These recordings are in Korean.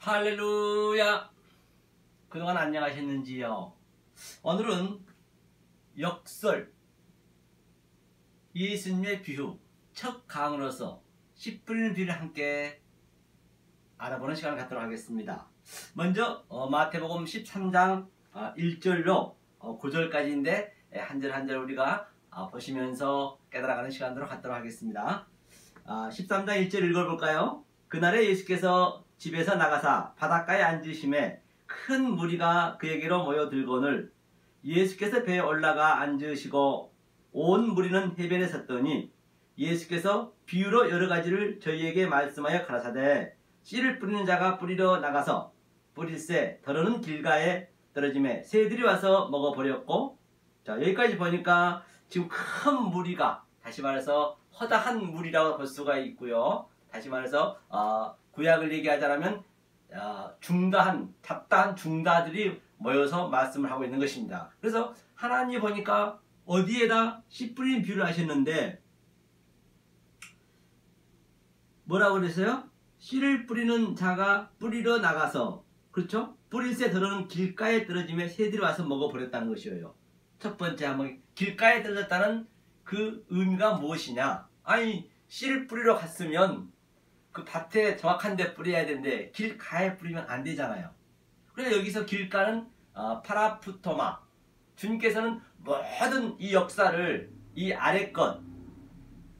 할렐루야! 그동안 안녕하셨는지요? 오늘은 역설 예수님의 비유 첫 강으로서 씨 뿌리는 비유를 함께 알아보는 시간을 갖도록 하겠습니다. 먼저 마태복음 13장 1절로 9절까지인데 한 절 한 절 우리가 보시면서 깨달아가는 시간으로 갖도록 하겠습니다. 13장 1절 읽어볼까요? 그날에 예수께서 집에서 나가사 바닷가에 앉으심에 큰 무리가 그에게로 모여들거늘 예수께서 배에 올라가 앉으시고 온 무리는 해변에 섰더니 예수께서 비유로 여러 가지를 저희에게 말씀하여 가라사대 씨를 뿌리는 자가 뿌리러 나가서 뿌릴새 더러는 길가에 떨어짐에 새들이 와서 먹어버렸고, 자 여기까지 보니까 지금 큰 무리가, 다시 말해서 허다한 무리라고 볼 수가 있고요. 다시 말해서 구약을 얘기하자면 잡다한 중다들이 모여서 말씀을 하고 있는 것입니다. 그래서 하나님이 보니까 어디에다 씨 뿌리는 비유를 하셨는데 뭐라고 그랬어요? 씨를 뿌리는 자가 뿌리러 나가서, 그렇죠? 뿌릴새 더러는 길가에 떨어짐에 새들이 와서 먹어버렸다는 것이에요. 첫 번째 한번 길가에 떨어졌다는 그 의미가 무엇이냐? 아니 씨를 뿌리러 갔으면 그 밭에 정확한 데 뿌려야 되는데 길가에 뿌리면 안 되잖아요. 그래서 여기서 길가는 파라푸토마, 주님께서는 모든 이 역사를 이 아래 것,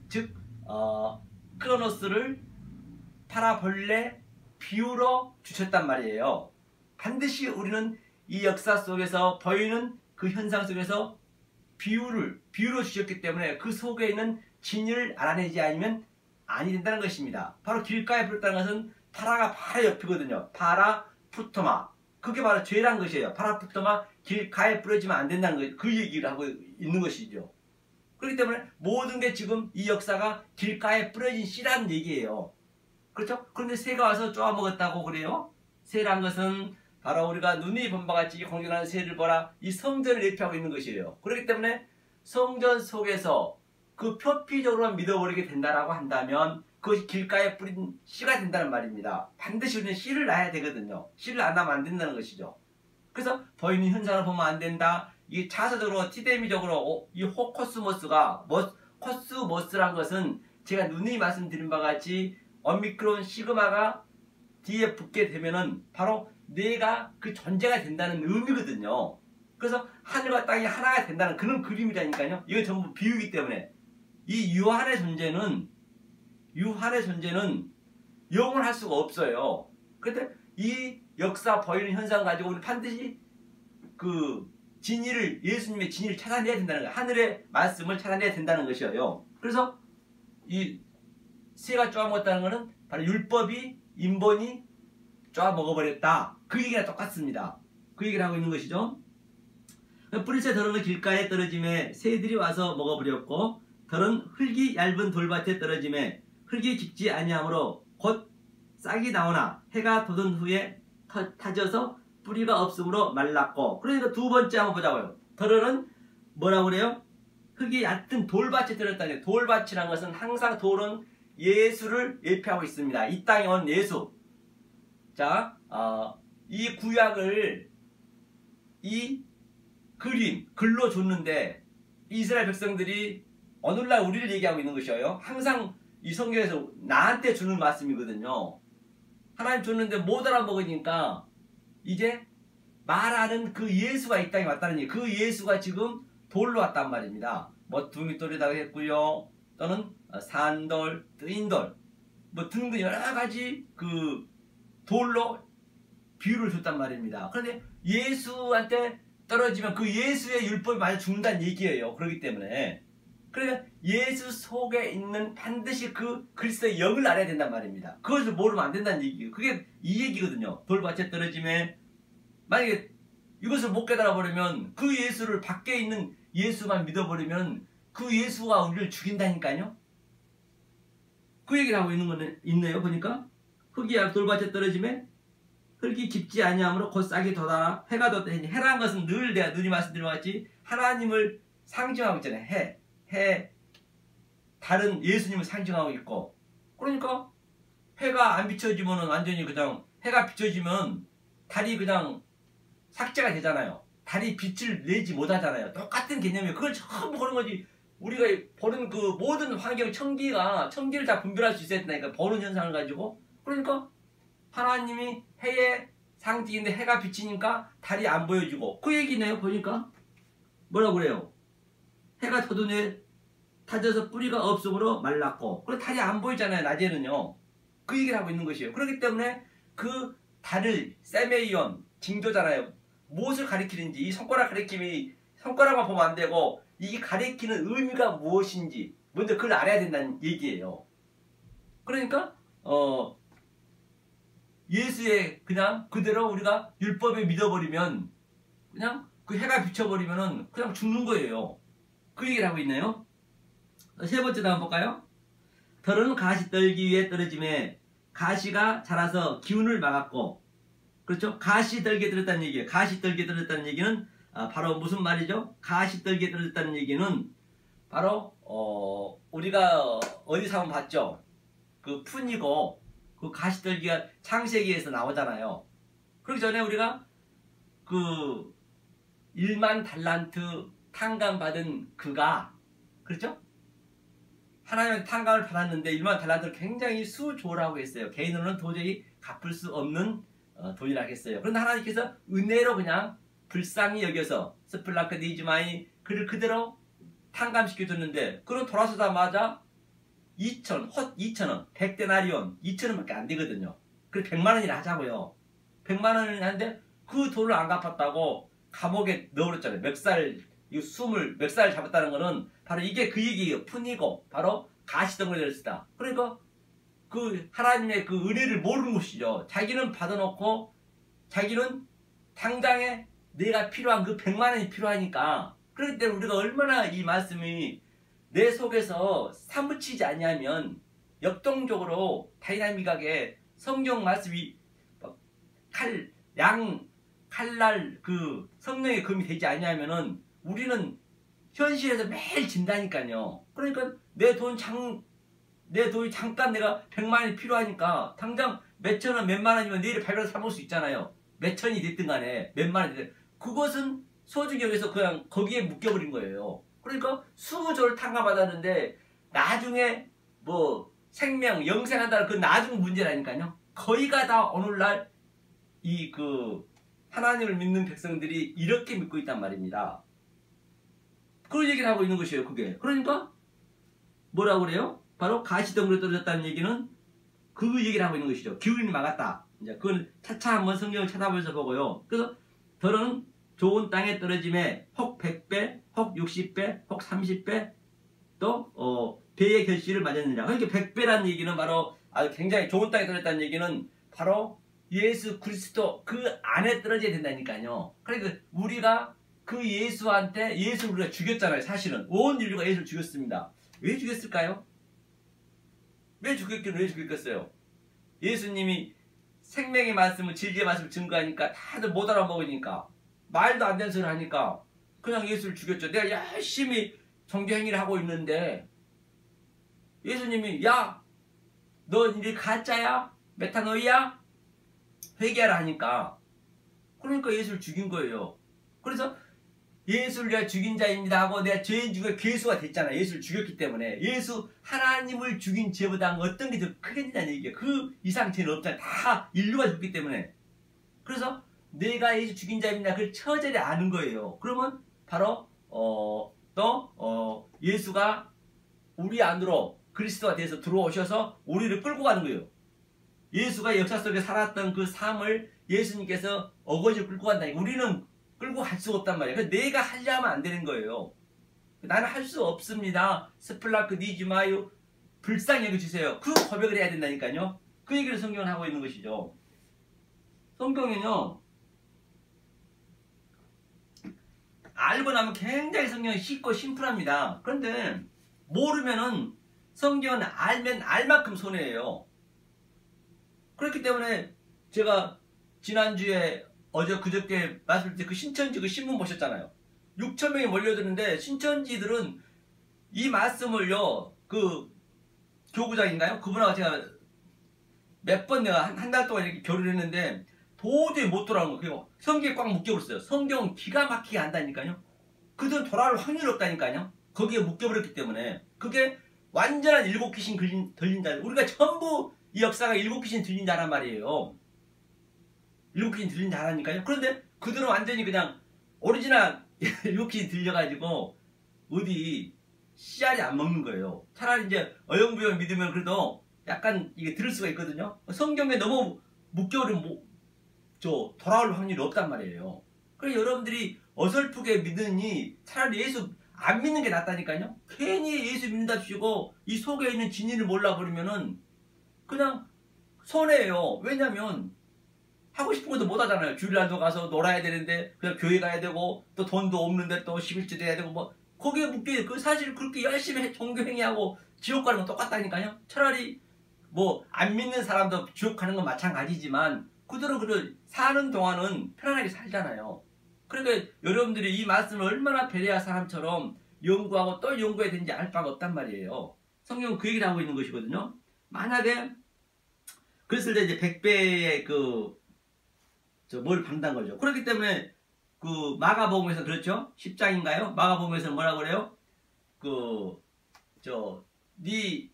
즉 크로노스를 파라볼레 비유로 주셨단 말이에요. 반드시 우리는 이 역사 속에서 보이는 그 현상 속에서 비유로 주셨기 때문에 그 속에 있는 진리를 알아내지 않으면 아니 된다는 것입니다. 바로 길가에 뿌렸다는 것은 파라가 바로 옆이거든요. 파라푸토마, 그게 바로 죄란 것이에요. 파라푸토마, 길가에 뿌려지면 안 된다는 거, 그 얘기를 하고 있는 것이죠. 그렇기 때문에 모든 게 지금 이 역사가 길가에 뿌려진 씨라는 얘기예요. 그렇죠? 그런데 새가 와서 쪼아먹었다고 그래요? 새란 것은 바로 우리가 눈이 본 바와 같이 공존하는 새를 보라, 이 성전을 예표하고 있는 것이에요. 그렇기 때문에 성전 속에서 그 표피적으로 믿어버리게 된다라고 한다면 그것이 길가에 뿌린 씨가 된다는 말입니다. 반드시 우리는 씨를 낳아야 되거든요. 씨를 안 낳으면 안 된다는 것이죠. 그래서 보이는 현상을 보면 안 된다. 이게 차서적으로 티데미적으로 이 호코스모스가 코스모스란 것은 제가 누누이 말씀드린 바와 같이 오미크론 시그마가 뒤에 붙게 되면은 바로 내가 그 존재가 된다는 의미거든요. 그래서 하늘과 땅이 하나가 된다는 그런 그림이라니까요. 이거 전부 비유이기 때문에 이 유한의 존재는 영원할 수가 없어요. 그런데 이 역사 보이는 현상 가지고 우리 반드시 그 진리를, 예수님의 진리를 찾아내야 된다는 거예요. 하늘의 말씀을 찾아내야 된다는 것이에요. 그래서 이 새가 쪼아먹었다는 것은 바로 율법이, 인본이 쪼아먹어버렸다, 그 얘기랑 똑같습니다. 그 얘기를 하고 있는 것이죠. 뿌릴새 더러는 길가에 떨어짐에 새들이 와서 먹어버렸고, 더러는 흙이 얇은 돌밭에 떨어짐에 흙이 깊지 아니하므로 곧 싹이 나오나 해가 돋은 후에 타져서 뿌리가 없으므로 말랐고. 그러니까 두 번째 한번 보자고요. 더러는 뭐라고 그래요? 흙이 얕은 돌밭에 떨어졌다는 거예요. 돌밭이라는 것은 항상 돌은 예수를 예표하고 있습니다. 이 땅에 온 예수. 자, 이 구약을 이 글로 줬는데 이스라엘 백성들이 오늘날 우리를 얘기하고 있는 것이에요. 항상 이 성경에서 나한테 주는 말씀이거든요. 하나님 줬는데 못 알아먹으니까 이제 말하는 그 예수가 이 땅에 왔다는 얘기. 그 예수가 지금 돌로 왔단 말입니다. 뭐 둥이돌이라고 했고요, 또는 산돌, 뜨인돌, 뭐 등등 여러 가지 그 돌로 비유를 줬단 말입니다. 그런데 예수한테 떨어지면 그 예수의 율법이 많이 죽는다는 얘기예요. 그렇기 때문에 그러니까 예수 속에 있는 반드시 그 그리스도의 영을 알아야 된단 말입니다. 그것을 모르면 안 된다는 얘기예요. 그게 이 얘기거든요. 돌밭에 떨어짐에, 만약에 이것을 못 깨달아 버리면, 그 예수를 밖에 있는 예수만 믿어버리면 그 예수가 우리를 죽인다니까요. 그 얘기를 하고 있는 거는 있네요. 보니까 흙이 돌밭에 떨어짐에 흙이 깊지 아니하므로 곧 싹이 돋아 해가 돋더니, 해라는 것은 늘 내가 눈이 말씀드린 것 같이 하나님을 상징하고 있잖아요. 다른 예수님을 상징하고 있고, 그러니까 해가 안 비춰지면 완전히 그냥 해가 비춰지면 달이 그냥 삭제가 되잖아요. 달이 빛을 내지 못하잖아요. 똑같은 개념이에요. 그걸 전부 보는 거지. 우리가 보는 그 모든 환경 청기를 다 분별할 수 있어야 된다니까. 보는 현상을 가지고. 그러니까 하나님이 해의 상징인데 해가 비치니까 달이 안 보여지고, 그 얘기네요. 보니까 뭐라고 그래요? 해가 터두에 타져서 뿌리가 없으므로 말랐고, 그리고 달이 안 보이잖아요. 낮에는요. 그 얘기를 하고 있는 것이에요. 그렇기 때문에 그 달을 세메이온 징조잖아요. 무엇을 가리키는지, 이 손가락 가리킴이 손가락만 보면 안 되고 이게 가리키는 의미가 무엇인지 먼저 그걸 알아야 된다는 얘기예요. 그러니까 예수의 그냥 그대로 우리가 율법에 믿어버리면, 그냥 그 해가 비춰버리면은 그냥 죽는 거예요. 그 얘기를 하고 있네요. 세 번째도 한번 볼까요? 덜은 가시 떨기 위해 떨어짐에 가시가 자라서 기운을 막았고, 그렇죠? 가시 떨게 떨어졌다는 얘기예요. 가시 떨게 떨어졌다는 얘기는 바로 무슨 말이죠? 가시 떨게 떨어졌다는 얘기는 바로 우리가 어디서 한번 봤죠? 그 푼이고 그 가시 떨기가 창세기에서 나오잖아요. 그러기 전에 우리가 그 1만 달란트 탕감 받은 그가, 그렇죠? 하나님한테 탕감을 받았는데 1만 달란트를 굉장히 수조라고 했어요. 개인으로는 도저히 갚을 수 없는 돈이라고 했어요. 그런데 하나님께서 은혜로 그냥 불쌍히 여겨서 스플라크 니즈마이 그를 그대로 탕감시켜줬는데, 그로 돌아서자마자 2,000원, 100데나리온, 2,000원밖에 안 되거든요. 그래 100만 원이라 하자고요. 100만 원을 하는데 그 돈을 안 갚았다고 감옥에 넣어버렸잖아요. 멱살 잡았다는 거는 바로 이게 그 얘기예요. 푼이고 바로 가시덩어리를 쓰다. 그러니까 그 하나님의 그 은혜를 모르는 것이죠. 자기는 받아놓고 자기는 당장에 내가 필요한 그 100만 원이 필요하니까. 그렇기 때문에 우리가 얼마나 이 말씀이 내 속에서 사무치지 않냐면, 역동적으로 다이나믹하게 성경 말씀이 칼날 그 성령의 금이 되지 않냐면은 우리는 현실에서 매일 진다니까요. 그러니까 내 돈이 잠깐 내가 100만 원이 필요하니까 당장 몇천 원, 몇만 원이면 내일 발견해서 사먹을 수 있잖아요. 몇 천이 됐든 간에 몇만 원이 됐든, 그것은 소중히 여기서 그냥 거기에 묶여버린 거예요. 그러니까 수조를 탕감받았는데 나중에 뭐 생명, 영생한다는 그 나중 문제라니까요. 거의가 다 오늘날 이 그 하나님을 믿는 백성들이 이렇게 믿고 있단 말입니다. 그런 얘기를 하고 있는 것이에요. 그게. 그러니까 뭐라고 그래요? 바로 가시덩굴에 떨어졌다는 얘기는 그 얘기를 하고 있는 것이죠. 기운이 막았다. 이제 그건 차차 한번 성경을 찾아보면서 보고요. 그래서 덜은 좋은 땅에 떨어짐에 혹 100배, 혹 60배, 혹 30배 또 배의 결실을 맞았느냐. 그러니까 100배라는 얘기는 바로 굉장히 좋은 땅에 떨어졌다는 얘기는 바로 예수 그리스도 그 안에 떨어져야 된다니까요. 그러니까 우리가 그 예수를 우리가 죽였잖아요. 사실은 온 인류가 예수를 죽였습니다. 왜 죽였을까요? 왜 죽였겠어요? 예수님이 생명의 말씀을, 진리의 말씀을 증거하니까 다들 못 알아먹으니까, 말도 안 되는 소리를 하니까 그냥 예수를 죽였죠. 내가 열심히 종교행위를 하고 있는데 예수님이 야, 너 이제 가짜야? 메타노이야? 회개하라 하니까, 그러니까 예수를 죽인 거예요. 그래서 예수를 내가 죽인 자입니다 하고 내가 죄인 중에 괴수가 됐잖아요. 예수를 죽였기 때문에. 예수 하나님을 죽인 죄보다 어떤 게 더 크겠냐는 얘기예요. 그 이상 죄는 없잖아요. 다 인류가 죽기 때문에. 그래서 내가 예수 죽인 자입니다. 그걸 처절히 아는 거예요. 그러면 바로 예수가 우리 안으로 그리스도가 돼서 들어오셔서 우리를 끌고 가는 거예요. 예수가 역사 속에 살았던 그 삶을 예수님께서 어거지로 끌고 간다니까. 우리는 끌고 갈 수가 없단 말이에요. 그러니까 내가 하려면 안 되는 거예요. 나는 할 수 없습니다. 스플라크 니즈마유 불쌍히 여겨주세요. 그 고백을 해야 된다니까요. 그 얘기를 성경은 하고 있는 것이죠. 성경은요, 알고 나면 굉장히 성경이 쉽고 심플합니다. 그런데 모르면은 성경은 알면 알만큼 손해예요. 그렇기 때문에 제가 지난주에 그저께 말씀드릴 때 그 신천지 그 신문 보셨잖아요. 6,000명이 몰려드는데 신천지들은 이 말씀을요, 그 교구장인가요? 그분하고 제가 몇 번 내가 한 달 동안 이렇게 교류했는데 도저히 못 돌아오는 거예요. 성경에 꽉 묶여버렸어요. 성경은 기가 막히게 한다니까요. 그들은 돌아올 확률이 없다니까요. 거기에 묶여버렸기 때문에. 그게 완전한 일곱 귀신 들린 자. 우리가 전부 이 역사가 일곱 귀신 들린 자란 말이에요. 일곱 귀신 들린 자라니까요. 그런데 그들은 완전히 그냥 오리지널 일곱 귀신 들려가지고 어디 씨알이 안 먹는 거예요. 차라리 이제 어영부영 믿으면 그래도 약간 이게 들을 수가 있거든요. 성경에 너무 묶여버리면 돌아올 확률이 없단 말이에요. 그래서 여러분들이 어설프게 믿으니 차라리 예수 안 믿는 게 낫다니까요. 괜히 예수 믿는답시고 이 속에 있는 진리를 몰라버리면은 그냥 손해예요. 왜냐면 하고 싶은 것도 못 하잖아요. 주일날도 가서 놀아야 되는데 그냥 교회 가야 되고 또 돈도 없는데 또 11조 해야 되고 뭐 거기에 묶여. 그 사실 그렇게 열심히 종교행위하고 지옥 가는 건 똑같다니까요. 차라리 뭐 안 믿는 사람도 지옥 가는 건 마찬가지지만 그들은 그들 사는 동안은 편안하게 살잖아요. 그러니까 여러분들이 이 말씀을 얼마나 베레아 사람처럼 연구하고 또 연구해야 되는지 알 바가 없단 말이에요. 성경은 그 얘기를 하고 있는 것이거든요. 만약에 그랬을 때 이제 100배의 뭘 받는다는 거죠. 그렇기 때문에 그 마가복음에서 그렇죠? 10장인가요? 마가복음에서는 뭐라고 그래요? 네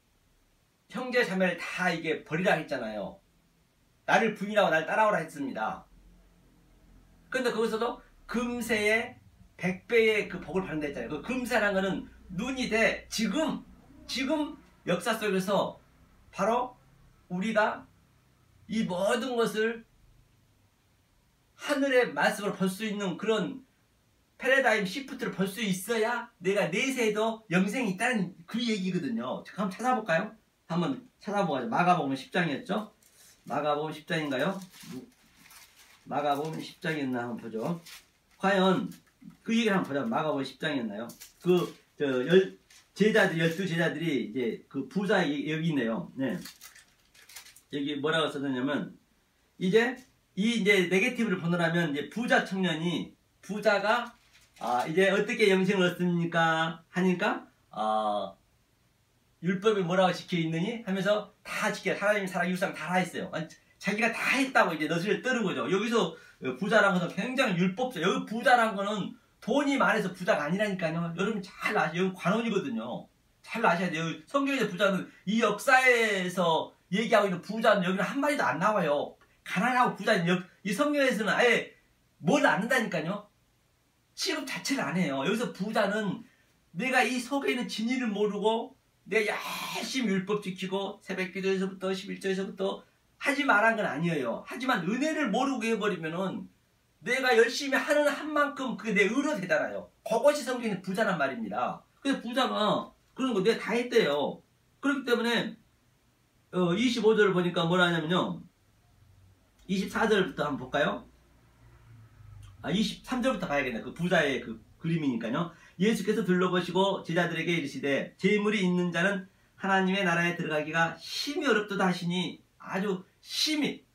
형제 자매를 다 이게 버리라 했잖아요. 나를 부인하고 나를 따라오라 했습니다. 그런데 거기서도 금세의 100배의 그 복을 받는다 했잖아요. 그 금세라는 거는 눈이 돼. 지금 역사 속에서 바로 우리가 이 모든 것을 하늘의 말씀을 볼 수 있는 그런 패러다임 시프트를 볼 수 있어야 내가 내세에도 영생이 있다는 그 얘기거든요. 한번 찾아볼까요? 한번 찾아보자. 마가복음 10장이었죠? 마가복음 10장인가요? 마가복음 10장이었나 한번 보죠. 과연 그 얘기를 한번 보자. 마가복음 10장이었나요? 제자들 12제자들이 이제 그 부자 여기 있네요. 네. 여기 뭐라고 써졌냐면 이제 네게티브를 보느라면 이제 부자 청년이 부자가 이제 어떻게 영생을 얻습니까? 하니까 율법이 뭐라고 지켜 있느니 하면서 다 지켜. 하나님 사랑 이웃사랑 다 했어요. 자기가 다 했다고 이제 너스를 떠는 거죠. 여기서 부자란 것은 굉장히 율법적. 여기 부자란 거는 돈이 많아서 부자가 아니라니까요. 여러분 잘 아시죠? 여기 관원이거든요. 잘 아셔야 돼요. 성경의 부자는 이 역사에서 얘기하고 있는 부자는 여기는 한 마디도 안 나와요. 가난하고 부자는 이 성경에서는 아예 뭘 안 한다니까요. 취급 자체를 안 해요. 여기서 부자는 내가 이 속에 있는 진리를 모르고 내가 열심히 율법 지키고 새벽 기도에서부터 11조에서부터 하지 말한 건 아니에요. 하지만 은혜를 모르고 해버리면은 내가 열심히 하는 한 만큼 그게 내 의로 되잖아요. 그것이 성경의 부자란 말입니다. 그래서 부자가 그런 거 내가 다 했대요. 그렇기 때문에 25절을 보니까 뭐라 하냐면요. 24절부터 한번 볼까요? 23절부터 봐야겠네. 그 부자의 그 그림이니까요. 예수께서 둘러보시고 제자들에게 이르시되 재물이 있는 자는 하나님의 나라에 들어가기가 심히 어렵도다 하시니 아주 심히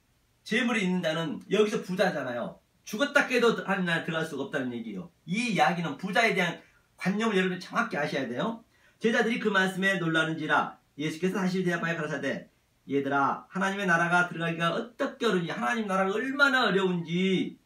재물이 있는 자는 여기서 부자잖아요. 죽었다 깨도 하나님 나라에 들어갈 수가 없다는 얘기예요. 이 이야기는 부자에 대한 관념을 여러분이 정확히 아셔야 돼요. 제자들이 그 말씀에 놀라는지라 예수께서 다시 대답하여 가라사대 얘들아 하나님의 나라가 들어가기가 어떻게 어려운지 하나님 나라가 얼마나 어려운지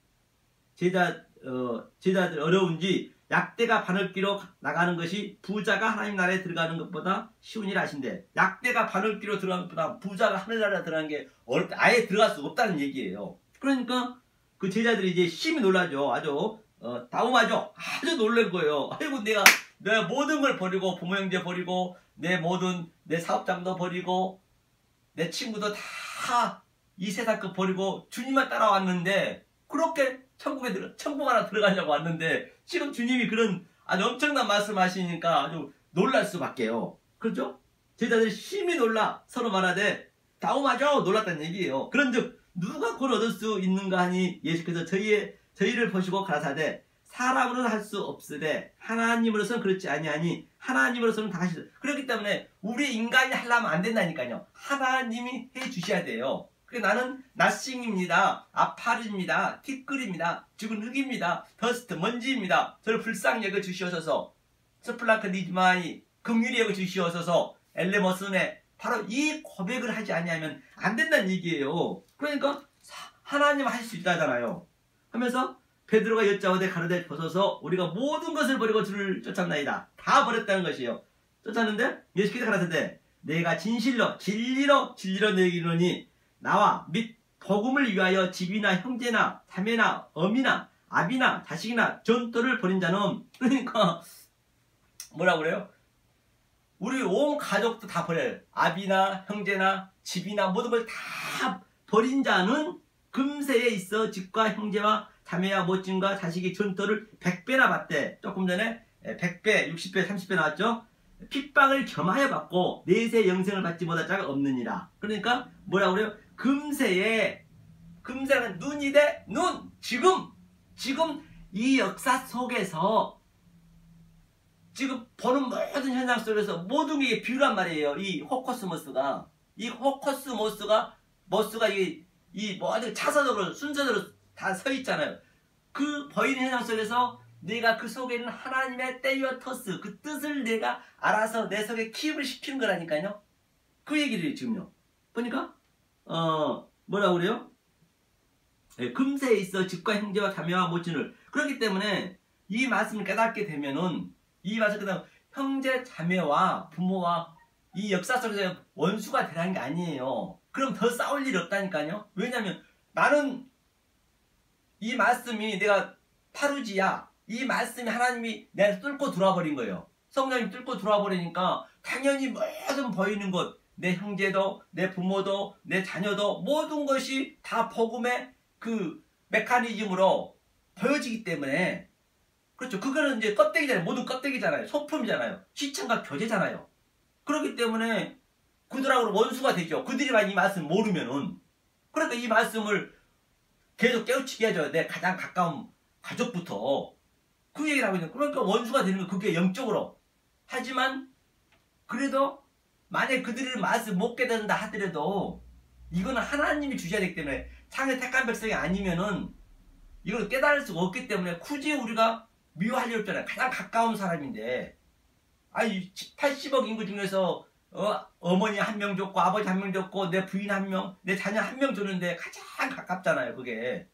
제자들 어려운지 약대가 바늘귀로 나가는 것이 부자가 하나님 나라에 들어가는 것보다 쉬운 일 아신데 약대가 바늘귀로 들어가는 것보다 부자가 하늘나라에 들어가는 게 아예 들어갈 수 없다는 얘기예요. 그러니까 그 제자들이 이제 심히 놀라죠. 아주 다움하죠. 아주 놀랄 거예요. 아이고 내가 모든 걸 버리고 부모 형제 버리고 내 사업장도 버리고 내 친구도 다 이 세상 거 버리고 주님만 따라왔는데 그렇게 천국 하나 들어가려고 왔는데 지금 주님이 그런 아주 엄청난 말씀하시니까 아주 놀랄 수밖에요. 그렇죠? 제자들이 심히 놀라 서로 말하되 다움하죠. 놀랐다는 얘기예요. 그런즉 누가 곧 얻을 수 있는가 하니 예수께서 저희를 보시고 가라사대 사람으로는 할 수 없으되 하나님으로서는 그렇지 아니하니 하나님으로서는 다 하시다. 그렇기 때문에 우리 인간이 하려면 안 된다니까요. 하나님이 해주셔야 돼요. 그래 나는 낫싱입니다. 아파르입니다. 티끌입니다. 죽은 흙입니다. 더스트 먼지입니다. 저를 불쌍히 여겨 주시옵소서. 스플라크 니즈마이 긍휼히 여겨 주시옵소서. 엘레머스네 바로 이 고백을 하지 아니하면 안 된다는 얘기예요. 그러니까 하나님 하실 수 있다잖아요. 하면서 베드로가 여짜오되 가로되 벗어서 우리가 모든 것을 버리고 주를 쫓았나이다. 다 버렸다는 것이에요. 쫓았는데 예수께서 가라사대 내가 진실로 너에게 이르노니 나와 및 복음을 위하여 집이나 형제나 자매나 어미나 아비나 자식이나 전토를 벌인 자는, 그러니까 뭐라고 그래요? 우리 온 가족도 다 버려요. 아비나 형제나 집이나 모든 걸 다 버린 자는 금세에 있어 집과 형제와 자매와 모친과 자식이 전토를 100배나 받대. 조금 전에 100배, 60배, 30배 나왔죠? 핍박을 겸하여 받고 내세 영생을 받지 못할 자가 없느니라. 그러니까 뭐라고 그래요? 금세는 눈이 돼 눈. 지금 이 역사 속에서 지금 보는 모든 현상 속에서 모든 게 비유란 말이에요. 이 호코스모스가 이 모든 차선으로 순서대로 다 서 있잖아요. 그 보이는 현상 속에서 내가 그 속에 있는 하나님의 테이어토스, 그 뜻을 내가 알아서 내 속에 키움을 시키는 거라니까요. 그 얘기를 해요, 지금요. 보니까 뭐라고 그래요? 네, 금세에 있어 집과 형제와 자매와 모친을. 그렇기 때문에 이 말씀을 깨닫게 되면은, 이 말씀을 깨닫고 형제 자매와 부모와 이 역사 속에서 원수가 되라는 게 아니에요. 그럼 더 싸울 일이 없다니까요. 왜냐면 나는 이 말씀이 내가 파루지야, 이 말씀이 하나님이 내가 뚫고 들어와 버린 거예요. 성령이 뚫고 들어와 버리니까 당연히 모든 보이는 것, 내 형제도 내 부모도 내 자녀도 모든 것이 다 복음의 그 메커니즘으로 보여지기 때문에, 그렇죠. 그거는 이제 껍데기잖아요. 모든 껍데기잖아요. 소품이잖아요. 시청과 교제잖아요. 그렇기 때문에 그들하고는 원수가 되죠. 그들이만 이 말씀을 모르면은. 그러니까 이 말씀을 계속 깨우치게 해줘야 돼. 가장 가까운 가족부터. 그 얘기를 하고 있는. 그러니까 원수가 되는 거, 그게 영적으로. 하지만 그래도 만약 그들이 말씀 못 깨닫는다 하더라도 이거는 하나님이 주셔야 되기 때문에, 창에 택한 백성이 아니면은 이걸 깨달을 수가 없기 때문에 굳이 우리가 미워할 일 없잖아요. 가장 가까운 사람인데, 아니 80억 인구 중에서 어머니 한 명 줬고 아버지 한 명 줬고 내 부인 한 명, 내 자녀 한 명 줬는데 가장 가깝잖아요. 그게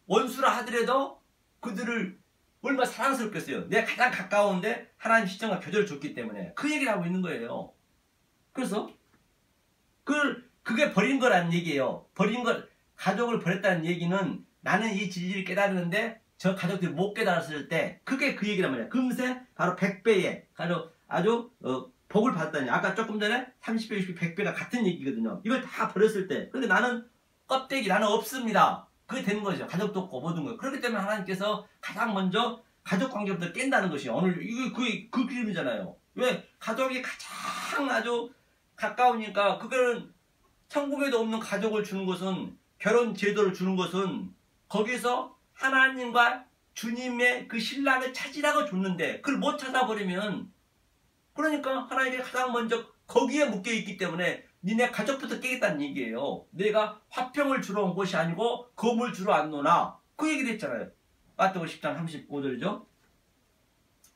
원수라 하더라도 그들을 얼마나 사랑스럽겠어요. 내가 가장 가까운데 하나님 시청과 교제를 줬기 때문에 그 얘기를 하고 있는 거예요. 그래서 그게 버린 거라는 얘기예요. 버린 걸, 가족을 버렸다는 얘기는 나는 이 진리를 깨달았는데 저 가족들이 못 깨달았을 때, 그게 그 얘기란 말이야. 금세 바로 100배에 아주 복을 받았다니. 아까 조금 전에 30배, 60배, 100배가 같은 얘기거든요. 이걸 다 버렸을 때. 근데 나는 껍데기, 나는 없습니다. 그게 되는 거죠. 가족도 없고 모든 거. 그렇기 때문에 하나님께서 가장 먼저 가족 관계부터 깬다는 것이 오늘 이거 그 그림이잖아요. 왜? 가족이 가장 아주 가까우니까. 그거는 천국에도 없는 가족을 주는 것은, 결혼 제도를 주는 것은 거기서 하나님과 주님의 그 신랑을 찾으라고 줬는데 그걸 못 찾아버리면, 그러니까 하나님이 가장 먼저 거기에 묶여있기 때문에 니네 가족부터 깨겠다는 얘기예요. 내가 화평을 주러 온 것이 아니고 검을 주러 왔노나, 그 얘기를 했잖아요. 마태복음 10장 35절이죠.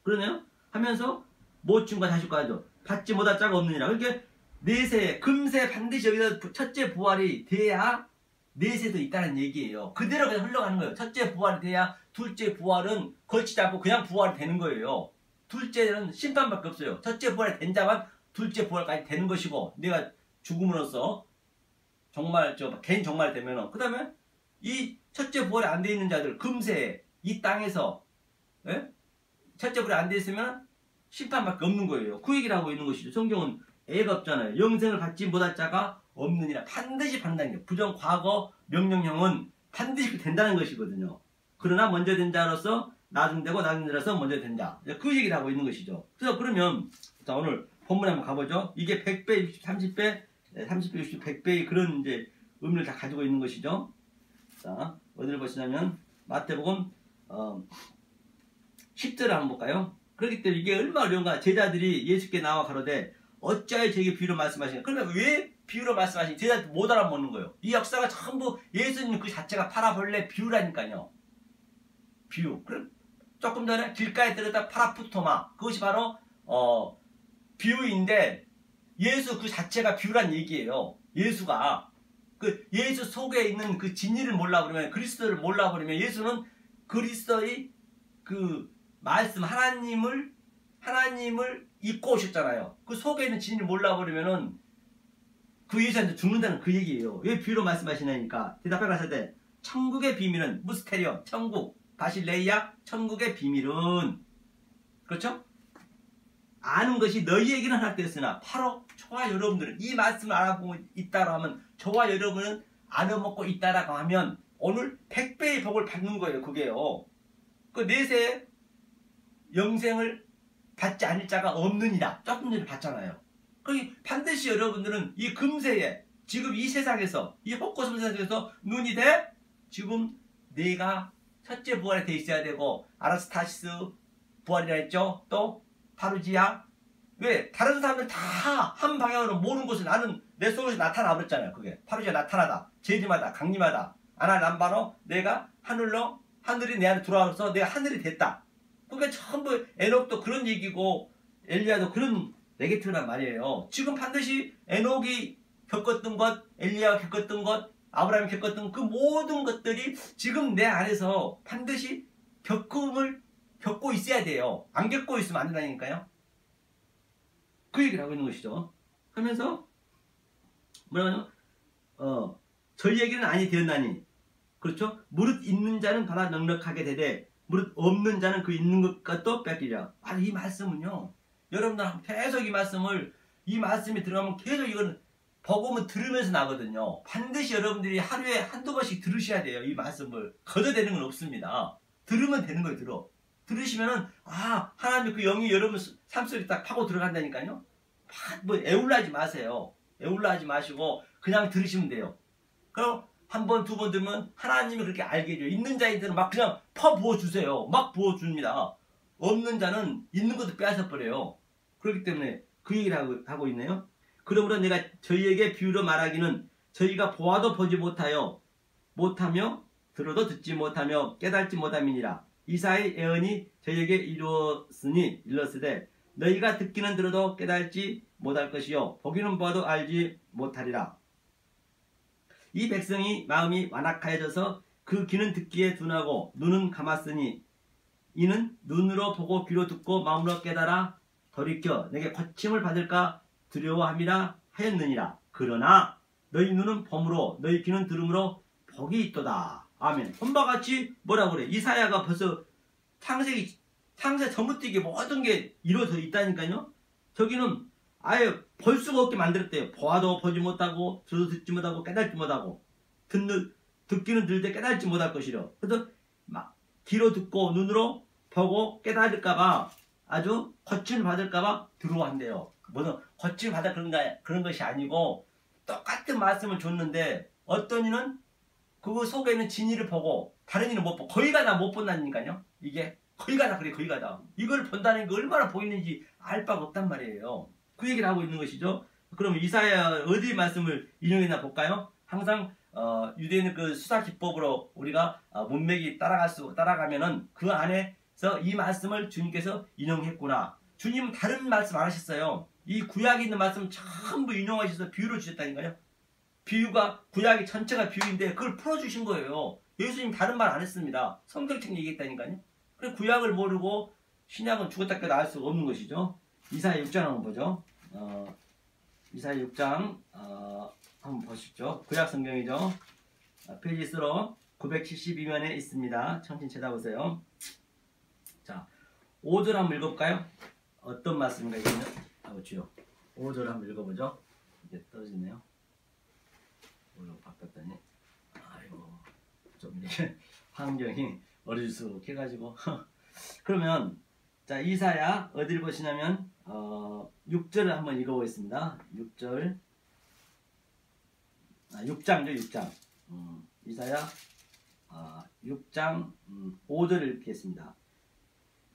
그러네요. 하면서 모친과 자식과 받지 못할 자가 없느니라. 그러니까 내세, 금세 반드시 여기서 첫째 부활이 돼야 내세도 있다는 얘기예요. 그대로 그냥 흘러가는 거예요. 첫째 부활이 돼야 둘째 부활은 걸치지 않고 그냥 부활이 되는 거예요. 둘째는 심판밖에 없어요. 첫째 부활이 된 자만 둘째 부활까지 되는 것이고, 내가 죽음으로써 정말 개인 정말 되면은, 그 다음에 이 첫째 부활이 안 돼 있는 자들, 금세 이 땅에서 첫째 부활이 안 돼 있으면 심판밖에 없는 거예요. 그 얘기를 하고 있는 것이죠. 성경은 애가 없잖아요. 영생을 받지 못할 자가 없느니라. 반드시 받는다는 게, 부정 과거 명령형은 반드시 된다는 것이거든요. 그러나 먼저 된 자로서 나중 되고 나중 되라서 먼저 된 자. 그 얘기를 하고 있는 것이죠. 그래서 그러면 자, 오늘 본문에 한번 가보죠. 이게 100배, 60, 30배, 30배, 60, 100배의 그런 이제 의미를 다 가지고 있는 것이죠. 자, 어디를 보시냐면 마태복음 10절을 한번 볼까요? 그렇기 때문에 이게 얼마나 어려운가. 제자들이 예수께 나와 가로되 어찌하여 저에게 비유로 말씀하시냐. 그러면 왜 비유로 말씀하시냐. 제자들 못 알아먹는 거예요. 이 역사가 전부 예수님 그 자체가 파라볼레 비유라니까요. 비유. 그럼 조금 전에 길가에 들었다 파라푸토마, 그것이 바로 비유인데, 예수 그 자체가 비유란 얘기예요. 예수가 그 예수 속에 있는 그 진리를 몰라버리면, 그리스도를 몰라버리면, 예수는 그리스도의 그 말씀 하나님을 잊고 오셨잖아요. 그 속에 있는 진리를 몰라버리면은 그 예수한테 죽는다는 그 얘기예요. 왜 비유로 말씀하시냐니까. 대답해 봤을 때 천국의 비밀은 무스테리온, 천국, 바실레이아, 천국의 비밀은, 그렇죠? 아는 것이 너희에게는 허락되었으나 바로 저와 여러분들은 이 말씀을 알아보고 있다고 하면, 저와 여러분은 알아먹고 있다라고 하면 오늘 100배의 복을 받는 거예요. 그게요. 그 내세 영생을 받지 않을 자가 없느니라. 조금 전에 봤잖아요. 그러니 반드시 여러분들은 이 금세에, 지금 이 세상에서, 이 헛고슴 세상에서 눈이 돼, 지금 내가 첫째 부활에 돼 있어야 되고, 아라스타시스 부활이라 했죠. 또 파루지아. 왜? 다른 사람들 다 한 방향으로 모르는 곳에 나는 내 속에서 나타나 버렸잖아요. 그게 파루지아 나타나다, 제지마다, 강림하다, 아날람바로 내가 하늘이 내 안에 들어와서 내가 하늘이 됐다. 그러니까 전부 에녹도 그런 얘기고 엘리야도 그런 네게티브란 말이에요. 지금 반드시 에녹이 겪었던 것, 엘리야가 겪었던 것, 아브라함이 겪었던 그 모든 것들이 지금 내 안에서 반드시 겪음을 겪고 있어야 돼요. 안 겪고 있으면 안 된다니까요. 그 얘기를 하고 있는 것이죠. 하면서 뭐라고요? 저희에게는 아니 되었나니, 그렇죠? 무릇 있는 자는 받아 넉넉하게 되되 무릇 없는 자는 그 있는 것도 뺏기리라. 아니, 이 말씀은요, 여러분들 계속 이 말씀이 들어가면 계속 이건 복음은 들으면서 나거든요. 반드시 여러분들이 하루에 한두 번씩 들으셔야 돼요. 이 말씀을 거저되는 건 없습니다. 들으면 되는 거예요. 들으시면은 하나님 그 영이 여러분 삶 속에 딱 파고 들어간다니까요. 뭐 애울라하지 마세요. 애울라하지 마시고 그냥 들으시면 돼요. 그럼 한 번, 두 번 들으면 하나님이 그렇게 알게 해줘요. 있는 자들은 막 그냥 부어주세요. 막 부어줍니다. 없는 자는 있는 것도 빼앗아 버려요. 그렇기 때문에 그 얘기를 하고 있네요. 그러므로 내가 저희에게 비유로 말하기는 저희가 보아도 보지 못하며 들어도 듣지 못하며 깨달지 못함이니라. 이사의 예언이 저희에게 이르렀으되 너희가 듣기는 들어도 깨달지 못할 것이요 보기는 보아도 알지 못하리라. 이 백성이 마음이 완악하여져서 그 귀는 듣기에 둔하고 눈은 감았으니 이는 눈으로 보고 귀로 듣고 마음으로 깨달아 돌이켜 내게 고침을 받을까 두려워함이라 하였느니라. 그러나 너희 눈은 봄으로 너희 귀는 들음으로 복이 있도다. 아멘. 본바 같이 뭐라고 그래? 이사야가 벌써 창세 전부터 이게 모든 게 이루어져 있다니까요. 저기는 아예 볼 수가 없게 만들었대요. 보아도 보지 못하고 들어도 듣지 못하고 깨달지 못하고 듣기는 들되 깨달지 못할 것이려. 그래서 막 귀로 듣고 눈으로 보고 깨달을까봐 아주 고침을 받을까봐 두려워한대요. 무슨 고침을 받아 그런 것이 아니고 똑같은 말씀을 줬는데 어떤 이는 그 속에 있는 진리를 보고 다른 이는 못 보고 거의 다 못 본다니까요. 이게 거의 다 그래. 거의 다 이걸 본다는 게 얼마나 보이는지 알 바가 없단 말이에요. 그 얘기를 하고 있는 것이죠. 그럼 이사야 어디 말씀을 인용했나 볼까요? 항상 유대인의 그 수사 기법으로 우리가 문맥이 따라가면은 그 안에서 이 말씀을 주님께서 인용했구나. 주님은 다른 말씀 안 하셨어요. 이 구약에 있는 말씀 전부 인용하셔서 비유로 주셨다니까요. 비유가 구약이 전체가 비유인데 그걸 풀어주신 거예요. 예수님 다른 말 안 했습니다. 성경책 얘기했다니까요. 그래서 구약을 모르고 신약은 죽었다 깨다 알 수가 없는 것이죠. 이사야 6장 한번 보죠. 이사야 6장 한번 보십시오. 구약 성경이죠. 페이지 수로 972면에 있습니다. 청신 찾아보세요. 자, 5절 한번 읽어볼까요? 어떤 말씀인가 이거는? 주요. 5절 한번 읽어보죠. 이제 떨어지네요. 오늘 바꿨더니 아이고 좀 이렇게 환경이 어리숙 해가지고 그러면 자 이사야 어디를 보시냐면 6절을 한번 읽어보겠습니다. 6절 6장죠 6장 이사야 6장 5절을 읽겠습니다.